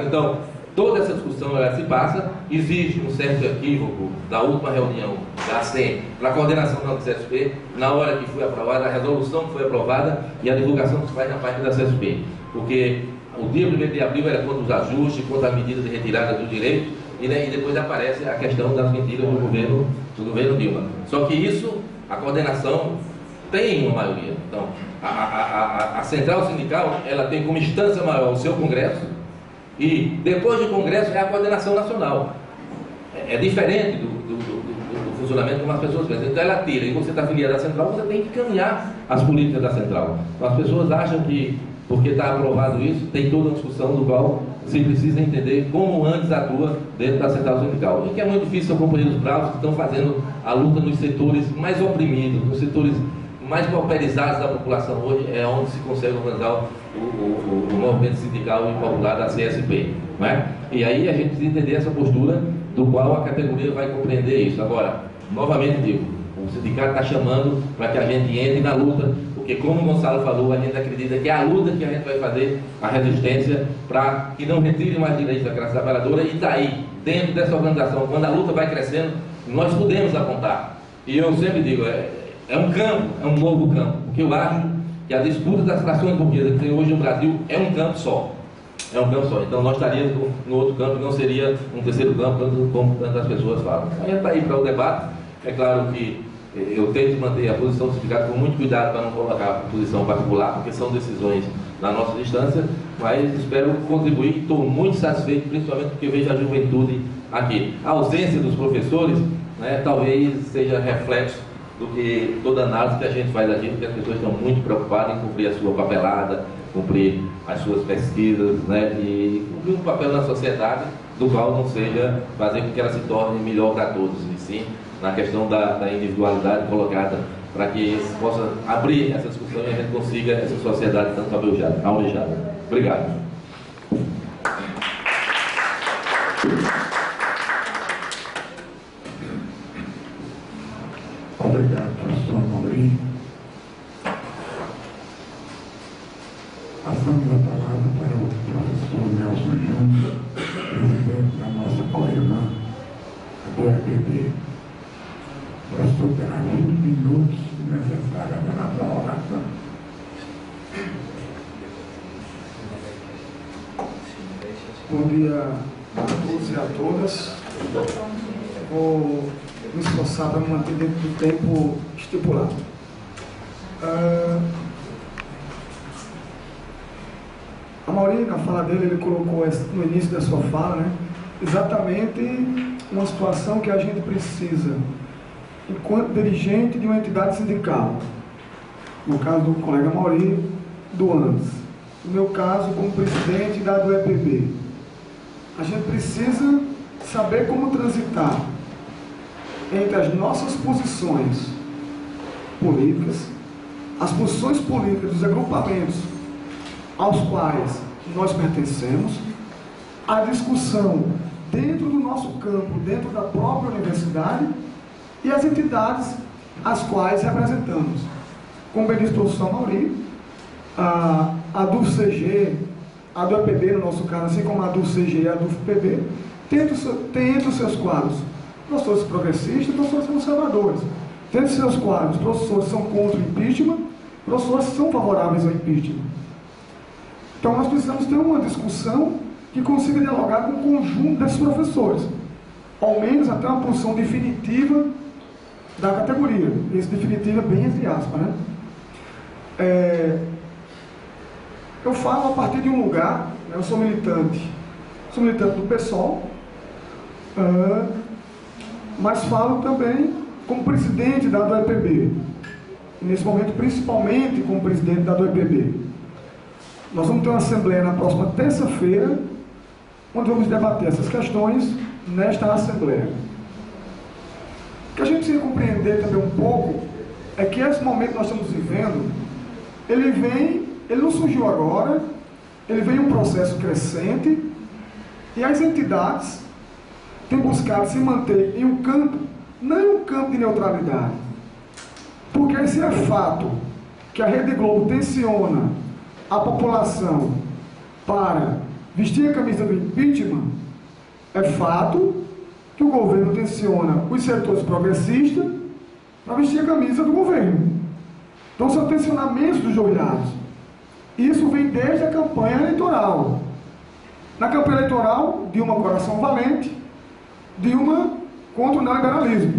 Speaker 1: Então, toda essa discussão ela se passa, existe um certo equívoco da última reunião da SEM para a coordenação da CSP, na hora que foi aprovada, a resolução que foi aprovada e a divulgação que se faz na parte da CSP. Porque o dia 1º de abril era contra os ajustes, contra a medida de retirada dos direitos, e depois aparece a questão das medidas do governo Dilma. Só que isso, a coordenação tem uma maioria. Então, a central sindical, ela tem como instância maior o seu congresso, e depois do congresso é a coordenação nacional. É diferente do funcionamento como as pessoas pensam. Então ela tira, e você está afiliado à central, você tem que caminhar as políticas da central. Então as pessoas acham que, porque está aprovado isso, tem toda uma discussão do qual se precisa entender como antes atua dentro da central sindical. E que é muito difícil, são companheiros bravos que estão fazendo a luta nos setores mais oprimidos, nos setores mais pauperizados da população hoje, é onde se consegue organizar o movimento sindical e popular da CSP, não é? E aí a gente precisa entender essa postura do qual a categoria vai compreender isso. Agora, novamente digo, o sindicato está chamando para que a gente entre na luta, porque como o Gonçalo falou, a gente acredita que é a luta que a gente vai fazer, a resistência, para que não retire mais direitos da classe trabalhadora, e daí, dentro dessa organização, quando a luta vai crescendo, nós podemos apontar. E eu sempre digo, é um campo, é um novo campo, porque eu acho que a disputa das frações burguesas que tem hoje no Brasil é um campo só. Então nós estaríamos no outro campo, não seria um terceiro campo, como tantas pessoas falam. A gente está aí para o debate. É claro que eu tento manter a posição do sindicato com muito cuidado para não colocar a posição particular, porque são decisões na nossa distância, mas espero contribuir. Estou muito satisfeito, principalmente porque vejo a juventude aqui. A ausência dos professores, né, talvez seja reflexo do que toda análise que a gente faz aqui, porque as pessoas estão muito preocupadas em cumprir a sua papelada, cumprir as suas pesquisas, né, e cumprir um papel na sociedade do qual não seja fazer com que ela se torne melhor para todos, e sim na questão da individualidade colocada para que possa abrir essa discussão e a gente consiga essa sociedade tanto almejada. Obrigado.
Speaker 2: Obrigado, professor Maurício. Passamos a palavra para o professor Nelson Júnior, presidente da nossa COIMA, do EPB. O professor terá 20 minutos necessários na prorrogação.
Speaker 4: Bom dia a todos e a todas. Vou me esforçar para manter dentro do tempo estipulado. A Maurício, na fala dele, ele colocou no início da sua fala, né, exatamente uma situação que a gente precisa, enquanto dirigente de uma entidade sindical, no caso do colega Maurício, do ANS, no meu caso, como presidente da do EPB, a gente precisa saber como transitar entre as nossas posições políticas, as posições políticas dos agrupamentos aos quais nós pertencemos, a discussão dentro do nosso campo, dentro da própria universidade e as entidades as quais representamos. Como bem disse o professor Maurício, a do CG, a do EPB, no nosso caso, assim como a do CG e a do FPB, tem entre os seus quadros professores progressistas e professores conservadores. Tem entre os seus quadros professores que são contra o impeachment, professores que são favoráveis ao impeachment. Então nós precisamos ter uma discussão que consiga dialogar com o conjunto desses professores, ao menos até uma posição definitiva da categoria. Esse definitiva bem entre aspas, né? Eu falo a partir de um lugar, né, eu sou militante do PSOL, mas falo também como presidente da do EPB, e nesse momento principalmente como presidente da do EPB. Nós vamos ter uma assembleia na próxima terça-feira, onde vamos debater essas questões nesta assembleia. O que a gente precisa compreender também um pouco é que esse momento que nós estamos vivendo, ele não surgiu agora, ele vem em um processo crescente, e as entidades têm buscado se manter em um campo, não em um campo de neutralidade, porque esse é fato que a Rede Globo tensiona a população para vestir a camisa do impeachment, é fato que o governo tensiona os setores progressistas para vestir a camisa do governo. Então são tensionamentos dos dois lados. Isso vem desde a campanha eleitoral. Na campanha eleitoral, Dilma Coração Valente, Dilma contra o neoliberalismo.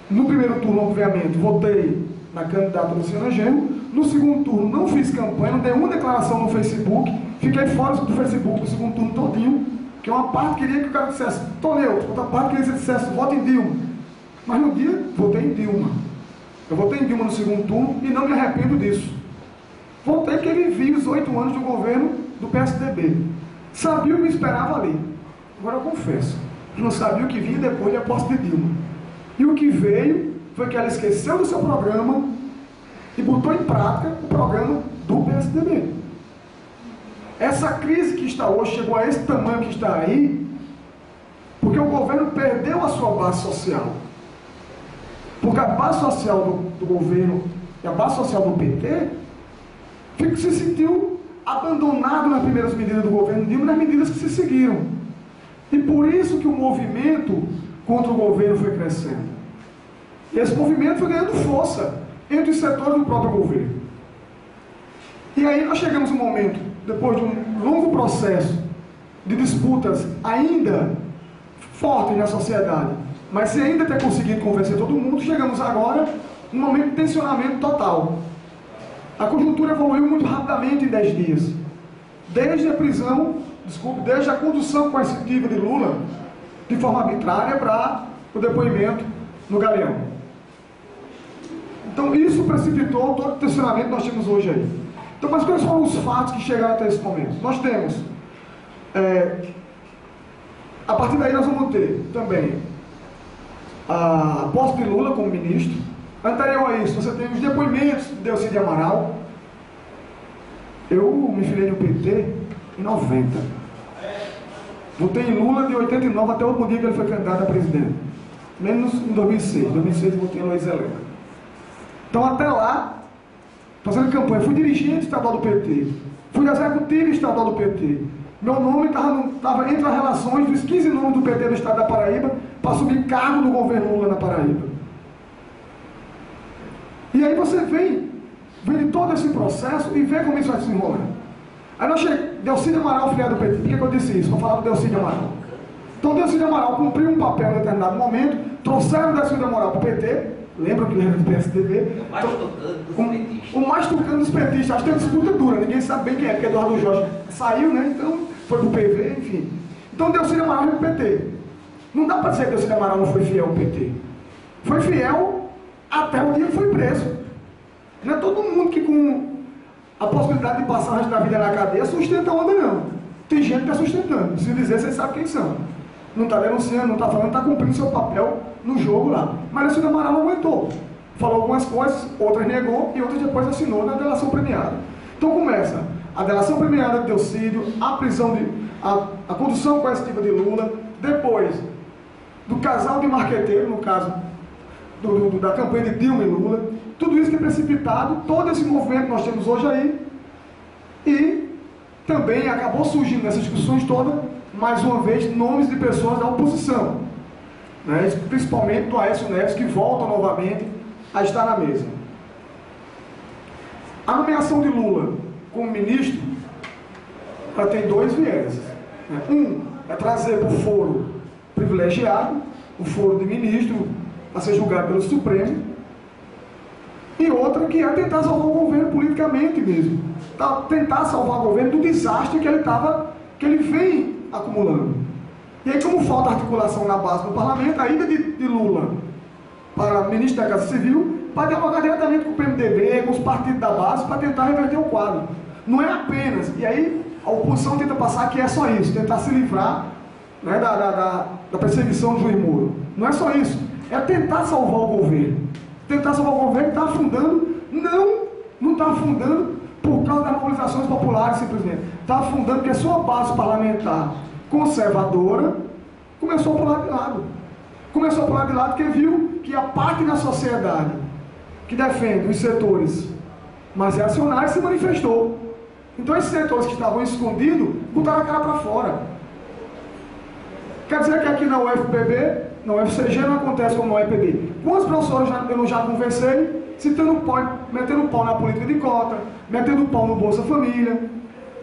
Speaker 4: No primeiro turno, obviamente, votei na candidata Luciana Genro. No segundo turno, não fiz campanha, não dei uma declaração no Facebook, fiquei fora do Facebook no segundo turno todinho, que uma parte queria que o cara dissesse, tô neutro, outra parte queria que ele dissesse, vote em Dilma. Mas no dia, votei em Dilma. Eu votei em Dilma no segundo turno e não me arrependo disso. Votei que ele viu os 8 anos do governo do PSDB. Sabia o que me esperava ali. Agora eu confesso, não sabia o que vinha depois da posse de Dilma. E o que veio foi que ela esqueceu do seu programa e botou em prática o programa do PSDB. Essa crise que está hoje chegou a esse tamanho que está aí, porque o governo perdeu a sua base social. Porque a base social do governo e a base social do PT se sentiu abandonado nas primeiras medidas do governo Dilma, nas medidas que se seguiram. E por isso que o movimento contra o governo foi crescendo. E esse movimento foi ganhando força entre os setores do próprio governo. E aí nós chegamos um momento, depois de um longo processo de disputas ainda fortes na sociedade, mas sem ainda ter conseguido convencer todo mundo, chegamos agora num momento de tensionamento total. A conjuntura evoluiu muito rapidamente em 10 dias. Desde a condução coercitiva de Lula, de forma arbitrária, para o depoimento no Galeão. Então isso precipitou todo o tensionamento que nós temos hoje aí. Então, mas quais foram os fatos que chegaram até esse momento? Nós temos, a partir daí nós vamos ter também a posse de Lula como ministro, Anterior a isso, você tem os depoimentos de Delcídio Amaral. Eu me filiei no PT em 90. Votei em Lula de 89 até o último dia que ele foi candidato a presidente. Menos em 2006. Em 2006 eu votei em Luiz Helena. Então até lá, fazendo campanha, fui dirigente estadual do PT. Fui executivo estadual do PT. Meu nome estava entre as relações dos 15 nomes do PT do estado da Paraíba para subir cargo do governo Lula na Paraíba. E aí você vem de todo esse processo e vê como isso vai se enrolando. Aí nós chegamos, Delcídio Amaral, filiado do PT. Por que eu disse isso? Para falar do Delcídio Amaral. Então Delcídio Amaral cumpriu um papel em determinado momento, trouxeram o Delcídio Amaral para o PT, lembram que ele era do PSDB? O mais tocando dos petistas. Acho que tem disputa dura, ninguém sabe bem quem é, porque Eduardo Jorge saiu, né? Então foi para o PV, enfim. Então Delcídio Amaral veio para o PT. Não dá para dizer que Delcídio Amaral não foi fiel ao PT. Foi fiel até o dia que foi preso. Não é todo mundo que com a possibilidade de passar o resto da vida na cadeia sustenta a onda, não. Tem gente que está sustentando. Se dizer, vocês sabem quem são. Não está denunciando, não está falando, está cumprindo seu papel no jogo lá. Mas Delcídio Amaral não aguentou. Falou algumas coisas, outras negou e outras depois assinou na delação premiada. Então começa a delação premiada de Delcídio, a prisão a condução coercitiva de Lula, depois do casal de marqueteiro, no caso da campanha de Dilma e Lula, tudo isso que é precipitado, todo esse movimento que nós temos hoje aí, e também acabou surgindo nessas discussões todas, mais uma vez, nomes de pessoas da oposição, né? Principalmente do Aécio Neves, que volta novamente a estar na mesa. A nomeação de Lula como ministro, ela tem dois vieses, né? Um é trazer para o foro privilegiado, o foro de ministro, a ser julgado pelo Supremo, e outra que é tentar salvar o governo politicamente mesmo, tentar salvar o governo do desastre que ele vem acumulando. E aí, como falta articulação na base do parlamento, a ida de Lula para ministro da Casa Civil, para dialogar diretamente com o PMDB, com os partidos da base, para tentar reverter o quadro. Não é apenas, e aí a oposição tenta passar que é só isso, tentar se livrar, né, da perseguição do juiz Moro. Não é só isso, é tentar salvar o governo. Tentar salvar o governo está afundando, não está afundando por causa das mobilizações populares, simplesmente. Está afundando porque a sua base parlamentar conservadora começou a pular de lado. Começou a pular de lado porque viu que a parte da sociedade que defende os setores mais reacionários se manifestou. Então esses setores que estavam escondidos botaram a cara para fora. Quer dizer que aqui na UFPB, na UFCG não acontece como na UEPB. Quantos professores eu já conversei, metendo pau na política de cota, metendo pau no Bolsa Família.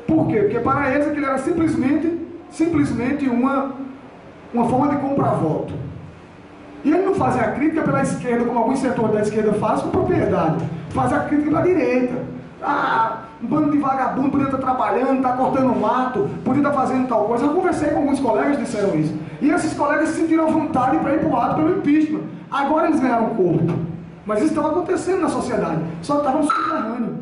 Speaker 4: Por quê? Porque para eles aquilo era simplesmente uma forma de comprar voto. E eles não fazem a crítica pela esquerda, como alguns setores da esquerda fazem, com propriedade. Fazem a crítica pela direita. Um bando de vagabundo podia estar trabalhando, estar cortando mato, podia estar fazendo tal coisa. Eu conversei com alguns colegas que disseram isso. E esses colegas se sentiram à vontade para ir para o ato pelo impeachment. Agora eles ganharam corpo. Mas isso estava acontecendo na sociedade. Só estava no subterrâneo.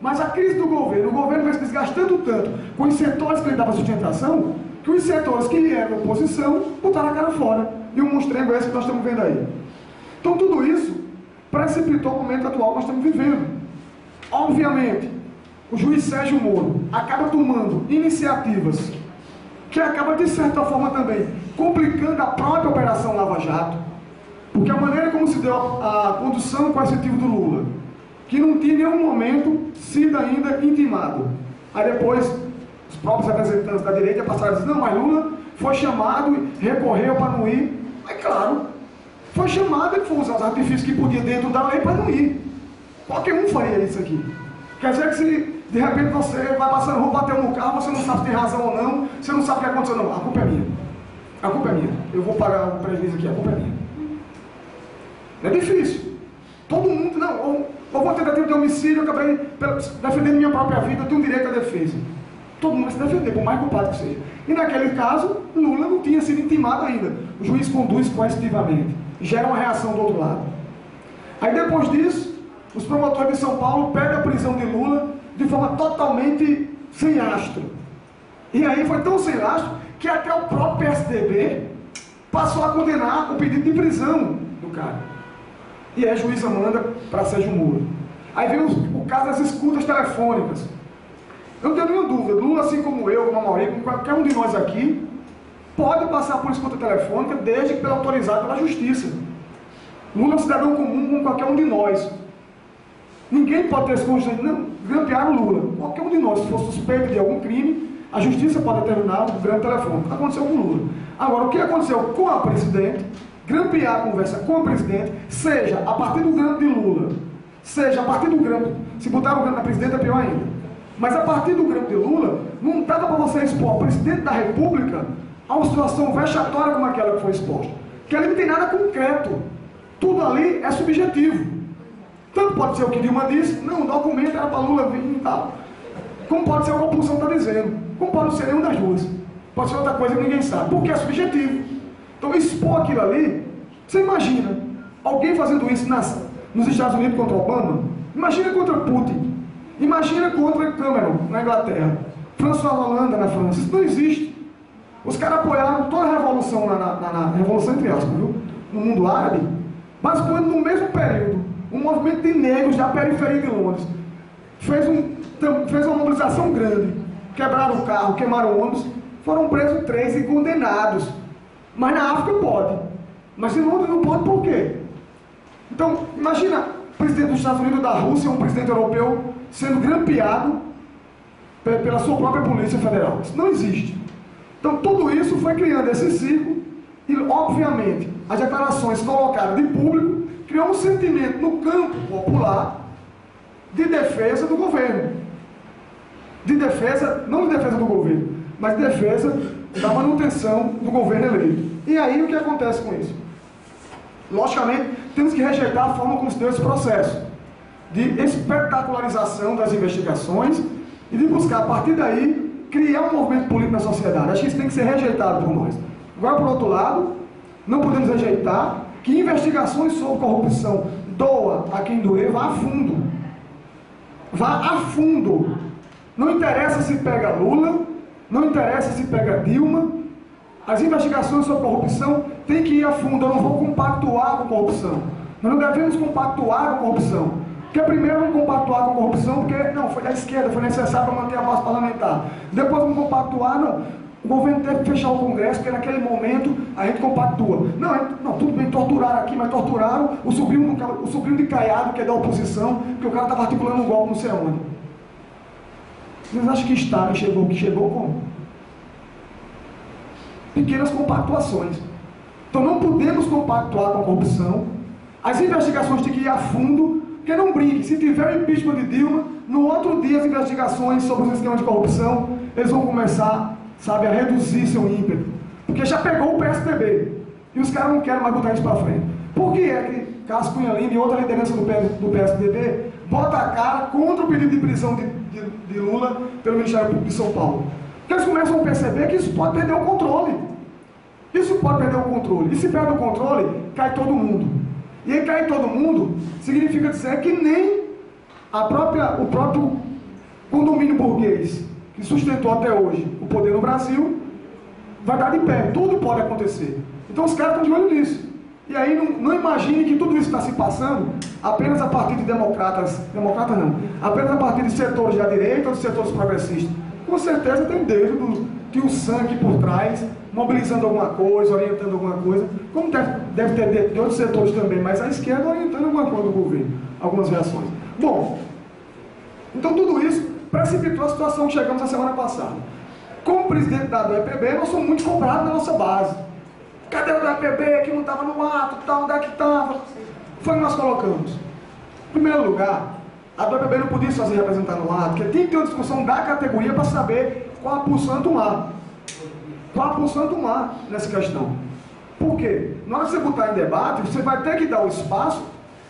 Speaker 4: Mas a crise do governo, o governo vai se desgastando tanto com os setores que ele dava sustentação, que os setores que eram oposição botaram a cara fora. E o monstrengo é esse que nós estamos vendo aí. Então tudo isso precipitou o momento atual que nós estamos vivendo. Obviamente, o juiz Sérgio Moro acaba tomando iniciativas que acaba, de certa forma, também complicando a própria Operação Lava Jato, porque a maneira como se deu a condução coercitiva do Lula, que não tinha em nenhum momento sido ainda intimado. Aí depois, os próprios representantes da direita passaram a dizer, não, mas Lula foi chamado e recorreu para não ir. Mas claro, foi chamado e foi usar os artifícios que podia dentro da lei para não ir. Qualquer um faria isso aqui. Quer dizer que se de repente você vai passando rua, bateu no carro, você não sabe se tem razão ou não, você não sabe o que aconteceu, não. A culpa é minha. A culpa é minha. Eu vou pagar o prejuízo aqui, a culpa é minha. É difícil. Todo mundo, não, ou vou tentativa de homicídio, eu acabei defendendo minha própria vida, eu tenho direito à defesa. Todo mundo vai se defender, por mais culpado que seja. E naquele caso, Lula não tinha sido intimado ainda. O juiz conduz coercitivamente. Gera uma reação do outro lado. Aí depois disso, os promotores de São Paulo pedem a prisão de Lula de forma totalmente sem lastro. E aí foi tão sem lastro que até o próprio PSDB passou a condenar o pedido de prisão do cara. E aí a juíza manda para Sérgio Moro. Aí vem o caso das escutas telefônicas. Eu não tenho nenhuma dúvida, Lula, assim como eu, como a Mauri, como qualquer um de nós aqui, pode passar por escuta telefônica desde que pela autorizada pela justiça. Lula é um cidadão comum como qualquer um de nós. Ninguém pode ter esse constante, não, grampear o Lula. Qualquer um de nós, se for suspeito de algum crime, a justiça pode determinar o grampo telefônico. Aconteceu com o Lula. Agora, o que aconteceu com a presidente, grampear a conversa com a presidente, seja a partir do grampo de Lula, seja a partir do grampo, se botar o grampo na presidente é pior ainda, mas a partir do grampo de Lula, não dava para você expor o presidente da República a uma situação vexatória como aquela que foi exposta. Porque ali não tem nada concreto. Tudo ali é subjetivo. Tanto pode ser o que Dilma disse, não, o documento era para Lula vir e tal. Como pode ser o que a oposição está dizendo. Como pode ser nenhum das duas. Pode ser outra coisa que ninguém sabe. Porque é subjetivo. Então expor aquilo ali, você imagina alguém fazendo isso nos Estados Unidos contra Obama? Imagina contra Putin. Imagina contra Cameron na Inglaterra. François Hollande na França. Isso não existe. Os caras apoiaram toda a revolução, na revolução entre aspas, viu? No mundo árabe, mas quando no mesmo período, um movimento de negros da periferia de Londres fez uma mobilização grande, quebraram o carro, queimaram ônibus, foram presos 3 e condenados. Mas na África pode. Mas em Londres não pode por quê? Então, imagina o presidente dos Estados Unidos, da Rússia, um presidente europeu, sendo grampeado pela sua própria Polícia Federal. Isso não existe. Então, tudo isso foi criando esse ciclo e, obviamente, as declarações colocadas de público criou um sentimento no campo popular de defesa do governo. De defesa, não de defesa do governo, mas de defesa da manutenção do governo eleito. E aí, o que acontece com isso? Logicamente, temos que rejeitar a forma como se deu esse processo de espetacularização das investigações e de buscar, a partir daí, criar um movimento político na sociedade. Acho que isso tem que ser rejeitado por nós. Agora, por outro lado, não podemos rejeitar que investigações sobre corrupção, doa a quem doer, vá a fundo. Vá a fundo. Não interessa se pega Lula, não interessa se pega Dilma. As investigações sobre corrupção têm que ir a fundo. Eu não vou compactuar com corrupção. Nós não devemos compactuar com corrupção. Porque primeiro vamos compactuar com a corrupção, porque não, foi da esquerda, foi necessário para manter a base parlamentar. Depois vamos compactuar, não. O governo teve que fechar o Congresso, porque naquele momento a gente compactua. Não, tudo bem, torturaram aqui, mas torturaram o sobrinho de Caiado, que é da oposição, porque o cara estava articulando um golpe não sei onde. Vocês acham que Estado chegou que chegou como? Pequenas compactuações. Então não podemos compactuar com a corrupção. As investigações têm que ir a fundo. Porque não brinque, se tiver o impeachment de Dilma, no outro dia as investigações sobre os esquemas de corrupção, eles vão começar, sabe, a reduzir seu ímpeto. Porque já pegou o PSDB. E os caras não querem mais botar isso para frente. Por que é que Cássio Cunha Lima e outra liderança do PSDB bota a cara contra o pedido de prisão de Lula pelo Ministério Público de São Paulo? Porque eles começam a perceber que isso pode perder o controle. Isso pode perder o controle. E se perde o controle, cai todo mundo. E aí cair todo mundo significa dizer que nem o próprio condomínio burguês que sustentou até hoje o poder no Brasil vai dar de pé. Tudo pode acontecer. Então os caras estão de olho nisso. E aí não imagine que tudo isso está se passando apenas a partir de democratas não, apenas a partir de setores da direita ou de setores progressistas. Com certeza tem dedo do tio Sam aqui por trás, mobilizando alguma coisa, orientando alguma coisa, como deve ter de outros setores também, mas a esquerda orientando alguma coisa do governo, algumas reações. Bom, então tudo isso precipitou a situação que chegamos a semana passada. Como presidente da EPB, nós somos muito cobrados na nossa base. Cadê o da EPB que não estava no ato, tal, onde é que estava? Foi o que nós colocamos. Em primeiro lugar, a EPB não podia só se representar no ato, porque tem que ter uma discussão da categoria para saber qual a posição a tomar. Qual a posição a tomar nessa questão? Por quê? Na hora de você botar em debate, você vai ter que dar o espaço.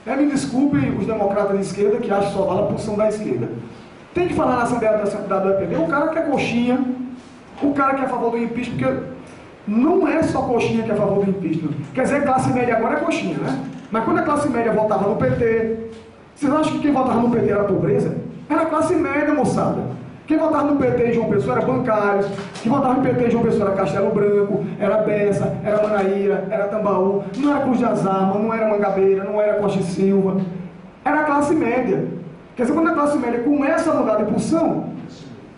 Speaker 4: Me desculpem os democratas de esquerda que acham que só vale a posição da esquerda. Tem que falar na Assembleia da EPB o cara que é coxinha, o cara que é a favor do impeachment, porque não é só coxinha que é a favor do impeachment. Quer dizer, a classe média agora é coxinha, né? Mas quando a classe média votava no PT, vocês acham que quem votava no PT era a pobreza? Era a classe média, moçada. Quem votava no PT em João Pessoa era bancários, quem votava no PT em João Pessoa era Castelo Branco, era Bessa, era Manaíra, era Tambaú, não era Cruz das Armas, não era Mangabeira, não era Costa e Silva, era a classe média. Quer dizer, quando a classe média começa a mudar de posição,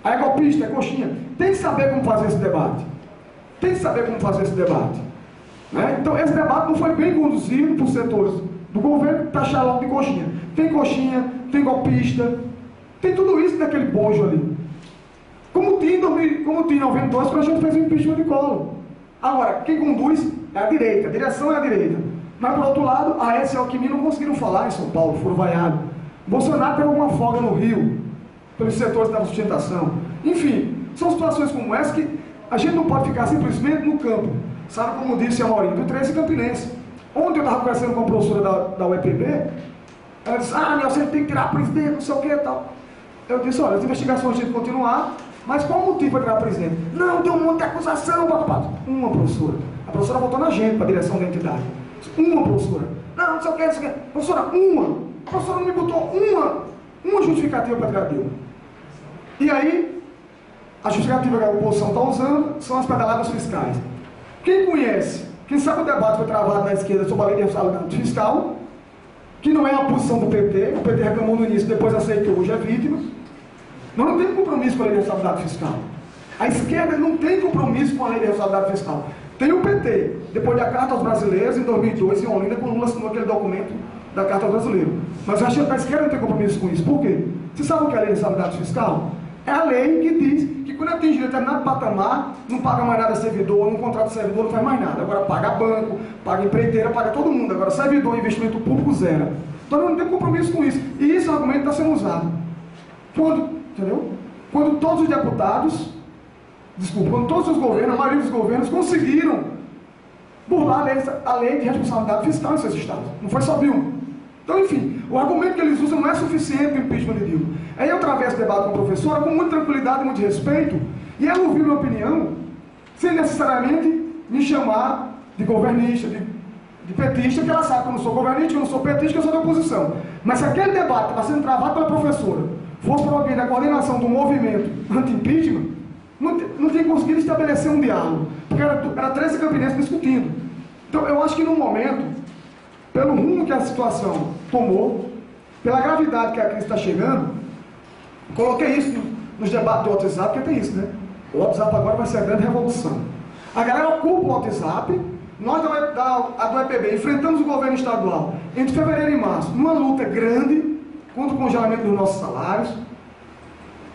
Speaker 4: aí é golpista, é coxinha, tem que saber como fazer esse debate. Tem que saber como fazer esse debate. Né? Então, esse debate não foi bem conduzido por setores do governo, taxar logo de coxinha. Tem coxinha, tem golpista, tem tudo isso naquele bojo ali. Como tinha em 92, quando a gente fez o impeachment de Collor. Agora, quem conduz é a direita, a direção é a direita. Mas, por outro lado, a Aécio e a Alckmin não conseguiram falar em São Paulo, foram vaiados. Bolsonaro teve alguma folga no Rio, pelos setores da sustentação. Enfim, são situações como essa que a gente não pode ficar simplesmente no campo. Sabe como disse a Maurinho, do 13 Campinense. Ontem eu estava conversando com a professora da UEPB, ela disse, você tem que tirar presidente, não sei o que e tal. Eu disse, olha, as investigações têm que continuar, mas qual o motivo para tirar presidente? Não, tem um monte de acusação, papapá. Uma professora. A professora votou na gente, para a direção da entidade. Uma professora. Não sei o que, não sei o que. Professora, uma. A professora não me botou uma justificativa para tirar Dilma. E aí, a justificativa que a oposição está usando são as pedaladas fiscais. Quem conhece, quem sabe o debate foi travado na esquerda sobre a lei de responsabilidade fiscal, que não é a posição do PT, o PT reclamou no início, depois aceitou, hoje é vítima. Nós não temos compromisso com a lei de responsabilidade fiscal. A esquerda não tem compromisso com a lei de responsabilidade fiscal. Tem o PT, depois da Carta aos Brasileiros, em 2002, em Olinda, quando Lula assinou aquele documento da Carta aos Brasileiros. Mas a esquerda não tem compromisso com isso. Por quê? Você sabe o que é a lei de responsabilidade fiscal? É a lei que diz que quando atinge determinado patamar, não paga mais nada servidor, não contrata servidor, não faz mais nada. Agora paga banco, paga empreiteira, paga todo mundo. Agora servidor, investimento público, zero. Então não tem compromisso com isso. E esse argumento está sendo usado. Quando todos os deputados, quando todos os governos, a maioria dos governos conseguiram burlar a lei de responsabilidade fiscal em seus estados. Não foi só Dilma. Então, enfim, o argumento que eles usam não é suficiente para o impeachment de Dilma. Aí eu atravesso o debate com a professora com muita tranquilidade e muito respeito, e ela ouviu minha opinião, sem necessariamente me chamar de governista, de petista, que ela sabe que eu não sou governista, que eu não sou petista, que eu sou da oposição. Mas se aquele debate está sendo travado pela professora, for por alguém da coordenação do movimento anti-impeachment, não tinha conseguido estabelecer um diálogo, porque era 13 campinenses discutindo. Então, eu acho que no momento, pelo rumo que a situação tomou, pela gravidade que a crise está chegando, coloquei isso nos debates do WhatsApp, porque tem isso, né? O WhatsApp agora vai ser a grande revolução. A galera ocupa o WhatsApp, nós do EPB enfrentamos o governo estadual entre fevereiro e março, numa luta grande contra o congelamento dos nossos salários,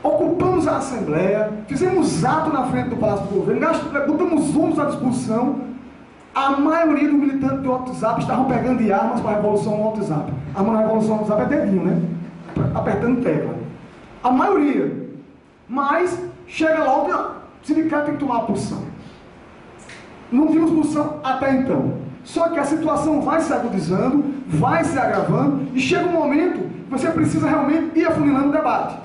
Speaker 4: ocupamos a Assembleia, fizemos ato na frente do Palácio do Governo, botamos ônibus à disposição. A maioria dos militantes do WhatsApp estavam pegando de armas para a revolução no WhatsApp. A revolução no WhatsApp é dedinho, né? Apertando tecla. A maioria. Mas chega logo que o sindicato tem que tomar uma posição. Não tínhamos posição até então. Só que a situação vai se agudizando, vai se agravando, e chega um momento que você precisa realmente ir afunilando o debate.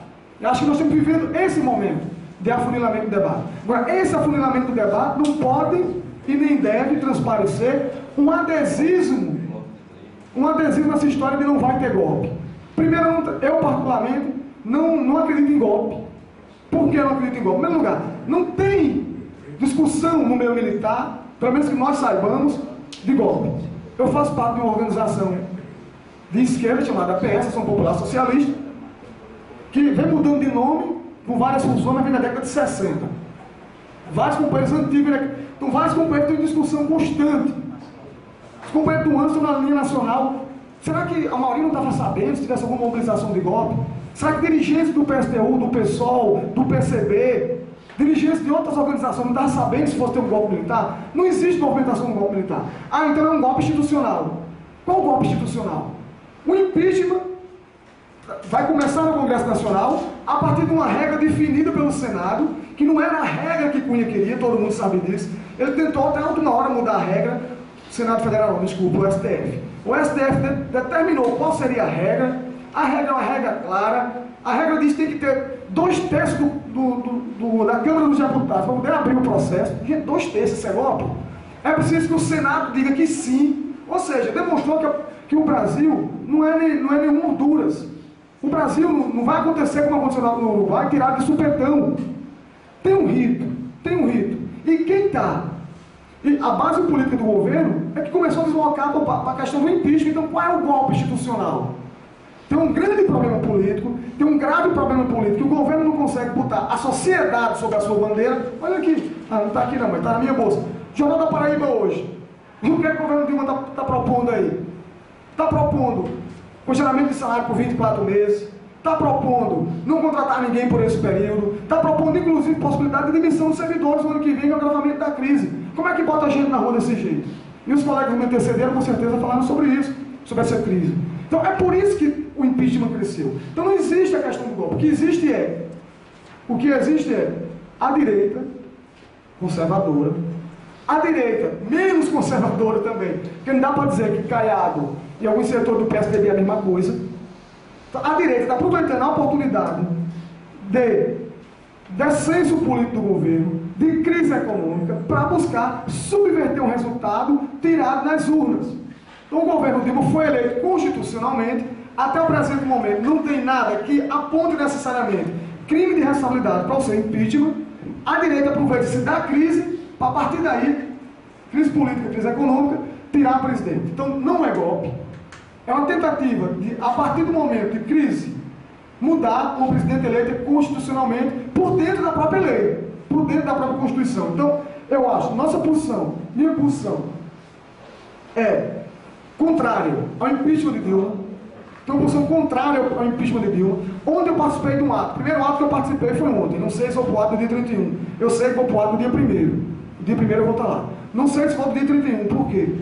Speaker 4: Eu acho que nós estamos vivendo esse momento de afunilamento do debate. Agora, esse afunilamento do debate não pode e nem deve transparecer um adesismo nessa história de não vai ter golpe. Primeiro, eu particularmente não acredito em golpe. Por que eu não acredito em golpe? Em primeiro lugar, não tem discussão no meio militar, pelo menos que nós saibamos, de golpe. Eu faço parte de uma organização de esquerda chamada PS, Ação Popular Socialista, que vem mudando de nome com várias funções, mas vem na década de 60. Vários companheiros antigos, então vários companheiros têm discussão constante. Os companheiros do ANSA estão na linha nacional. Será que a maioria não estava sabendo se tivesse alguma mobilização de golpe? Será que dirigentes do PSTU, do PSOL, do PCB, dirigentes de outras organizações não estavam sabendo se fosse ter um golpe militar? Não existe movimentação de golpe militar. Então é um golpe institucional. Qual golpe institucional? O impeachment vai começar no Congresso Nacional a partir de uma regra definida pelo Senado, que não era a regra que Cunha queria, todo mundo sabe disso. Ele tentou até a última hora mudar a regra, Senado Federal, não, desculpa, o STF. O STF determinou qual seria a regra é uma regra clara, a regra diz que tem que ter 2/3 da Câmara dos Deputados para poder abrir o processo. Gente, 2/3, isso é golpe? É preciso que o Senado diga que sim, ou seja, demonstrou que o Brasil não é nenhum Honduras. O Brasil não vai acontecer como aconteceu no Uruguai, tirado de supetão. Tem um rito. E quem está? A base política do governo é que começou a deslocar para a questão do impeachment. Então, qual é o golpe institucional? Tem um grande problema político, tem um grave problema político, que o governo não consegue botar a sociedade sobre a sua bandeira. Olha aqui, não está aqui não, mas está na minha bolsa. Jornal da Paraíba hoje. O que é que o governo Dilma está propondo aí? Está propondo congelamento de salário por 24 meses, está propondo não contratar ninguém por esse período, está propondo inclusive possibilidade de demissão dos servidores no ano que vem, o agravamento da crise. Como é que bota a gente na rua desse jeito? E os colegas que me antecederam com certeza falaram sobre isso, sobre essa crise. Então é por isso que o impeachment cresceu. Então não existe a questão do golpe. O que existe é a direita conservadora, a direita menos conservadora também, porque não dá para dizer que Caiado e alguns setores do PSDB é a mesma coisa. Então, a direita está aproveitando a oportunidade de descenso político do governo, de crise econômica, para buscar subverter um resultado tirado nas urnas. Então o governo Dilma foi eleito constitucionalmente, até o presente momento não tem nada que aponte necessariamente crime de responsabilidade para o seu impeachment. A direita aproveita-se da crise, para a partir daí, crise política, crise econômica, tirar o presidente. Então não é golpe, é uma tentativa de, a partir do momento de crise, mudar um presidente eleito constitucionalmente por dentro da própria lei, por dentro da própria Constituição. Então, eu acho, nossa posição, minha posição, é contrária ao impeachment de Dilma. Então, posição contrária ao impeachment de Dilma. Ontem eu participei de um ato. O primeiro ato que eu participei foi ontem. Não sei se vou para o ato do dia 31. Eu sei que vou para o ato do dia 1º. O dia 1º eu vou estar lá. Não sei se vou para o dia 31. Por quê?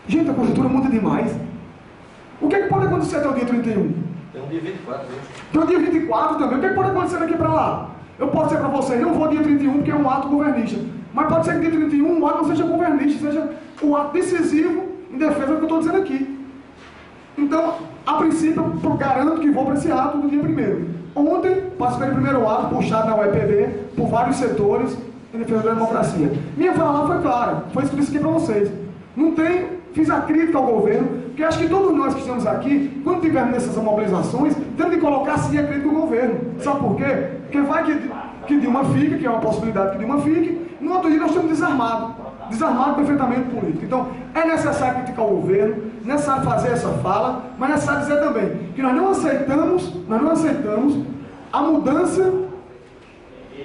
Speaker 4: Gente, a conjuntura muda demais. O que é que pode acontecer até o dia 31?
Speaker 5: Tem um dia 24, né?
Speaker 4: Tem o dia 24 também. O que é que pode acontecer daqui para lá? Eu posso dizer para vocês, não vou dia 31 porque é um ato governista. Mas pode ser que dia 31 o ato não seja governista, seja o ato decisivo em defesa do que eu estou dizendo aqui. Então, a princípio, eu garanto que vou para esse ato do dia 1º. Ontem, participei do primeiro ato, puxado na UEPB, por vários setores, em defesa da democracia. Minha fala lá foi clara, foi isso que eu disse aqui para vocês. Não tem, fiz a crítica ao governo, porque acho que todos nós que estamos aqui, quando tivermos nessas mobilizações, temos de colocar sim a crítica ao governo. Sabe por quê? Porque vai que Dilma fique, que é uma possibilidade que Dilma fique, no outro dia nós estamos desarmados perfeitamente político. Então, é necessário criticar o governo, necessário fazer essa fala, mas é necessário dizer também que nós não aceitamos a mudança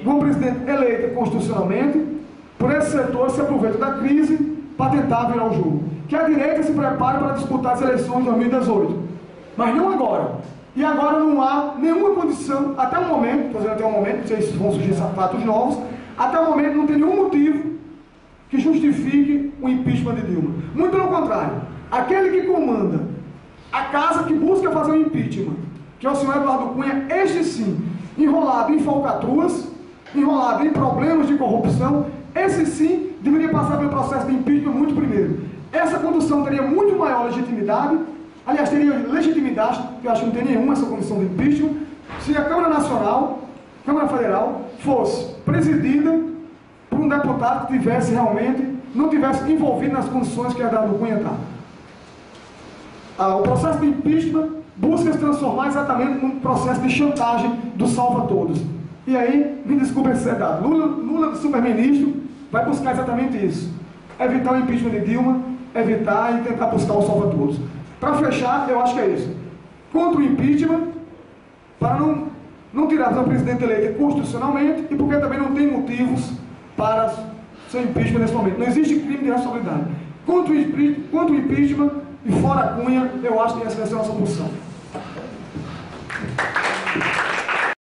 Speaker 4: de um presidente eleito constitucionalmente por esse setor se aproveita da crise para tentar virar o jogo. Que a direita se prepare para disputar as eleições de 2018, mas não agora. E agora não há nenhuma condição, até o momento, estou dizendo até o momento, não sei se vão surgir fatos novos, até o momento não tem nenhum motivo que justifique o impeachment de Dilma. Muito pelo contrário, aquele que comanda a casa que busca fazer o impeachment, que é o senhor Eduardo Cunha, este sim, enrolado em falcatruas, enrolado em problemas de corrupção, esse sim deveria passar pelo processo de impeachment muito primeiro. Essa condução teria muito maior legitimidade, aliás, teria legitimidade, que eu acho que não tem nenhuma essa comissão de impeachment, se a Câmara Nacional, Câmara Federal, fosse presidida por um deputado que tivesse realmente, não tivesse envolvido nas condições que Eduardo Cunha está. O processo de impeachment busca se transformar exatamente num processo de chantagem do salva-todos. E aí, me desculpe esse dado, Lula, super-ministro, vai buscar exatamente isso. Evitar o impeachment de Dilma, evitar e tentar buscar o salva-todos. Para fechar, eu acho que é isso. Contra o impeachment, para não tirar o presidente eleito constitucionalmente e porque também não tem motivos para seu impeachment nesse momento. Não existe crime de responsabilidade. Contra o impeachment e fora a Cunha, eu acho que essa vai ser a nossa posição.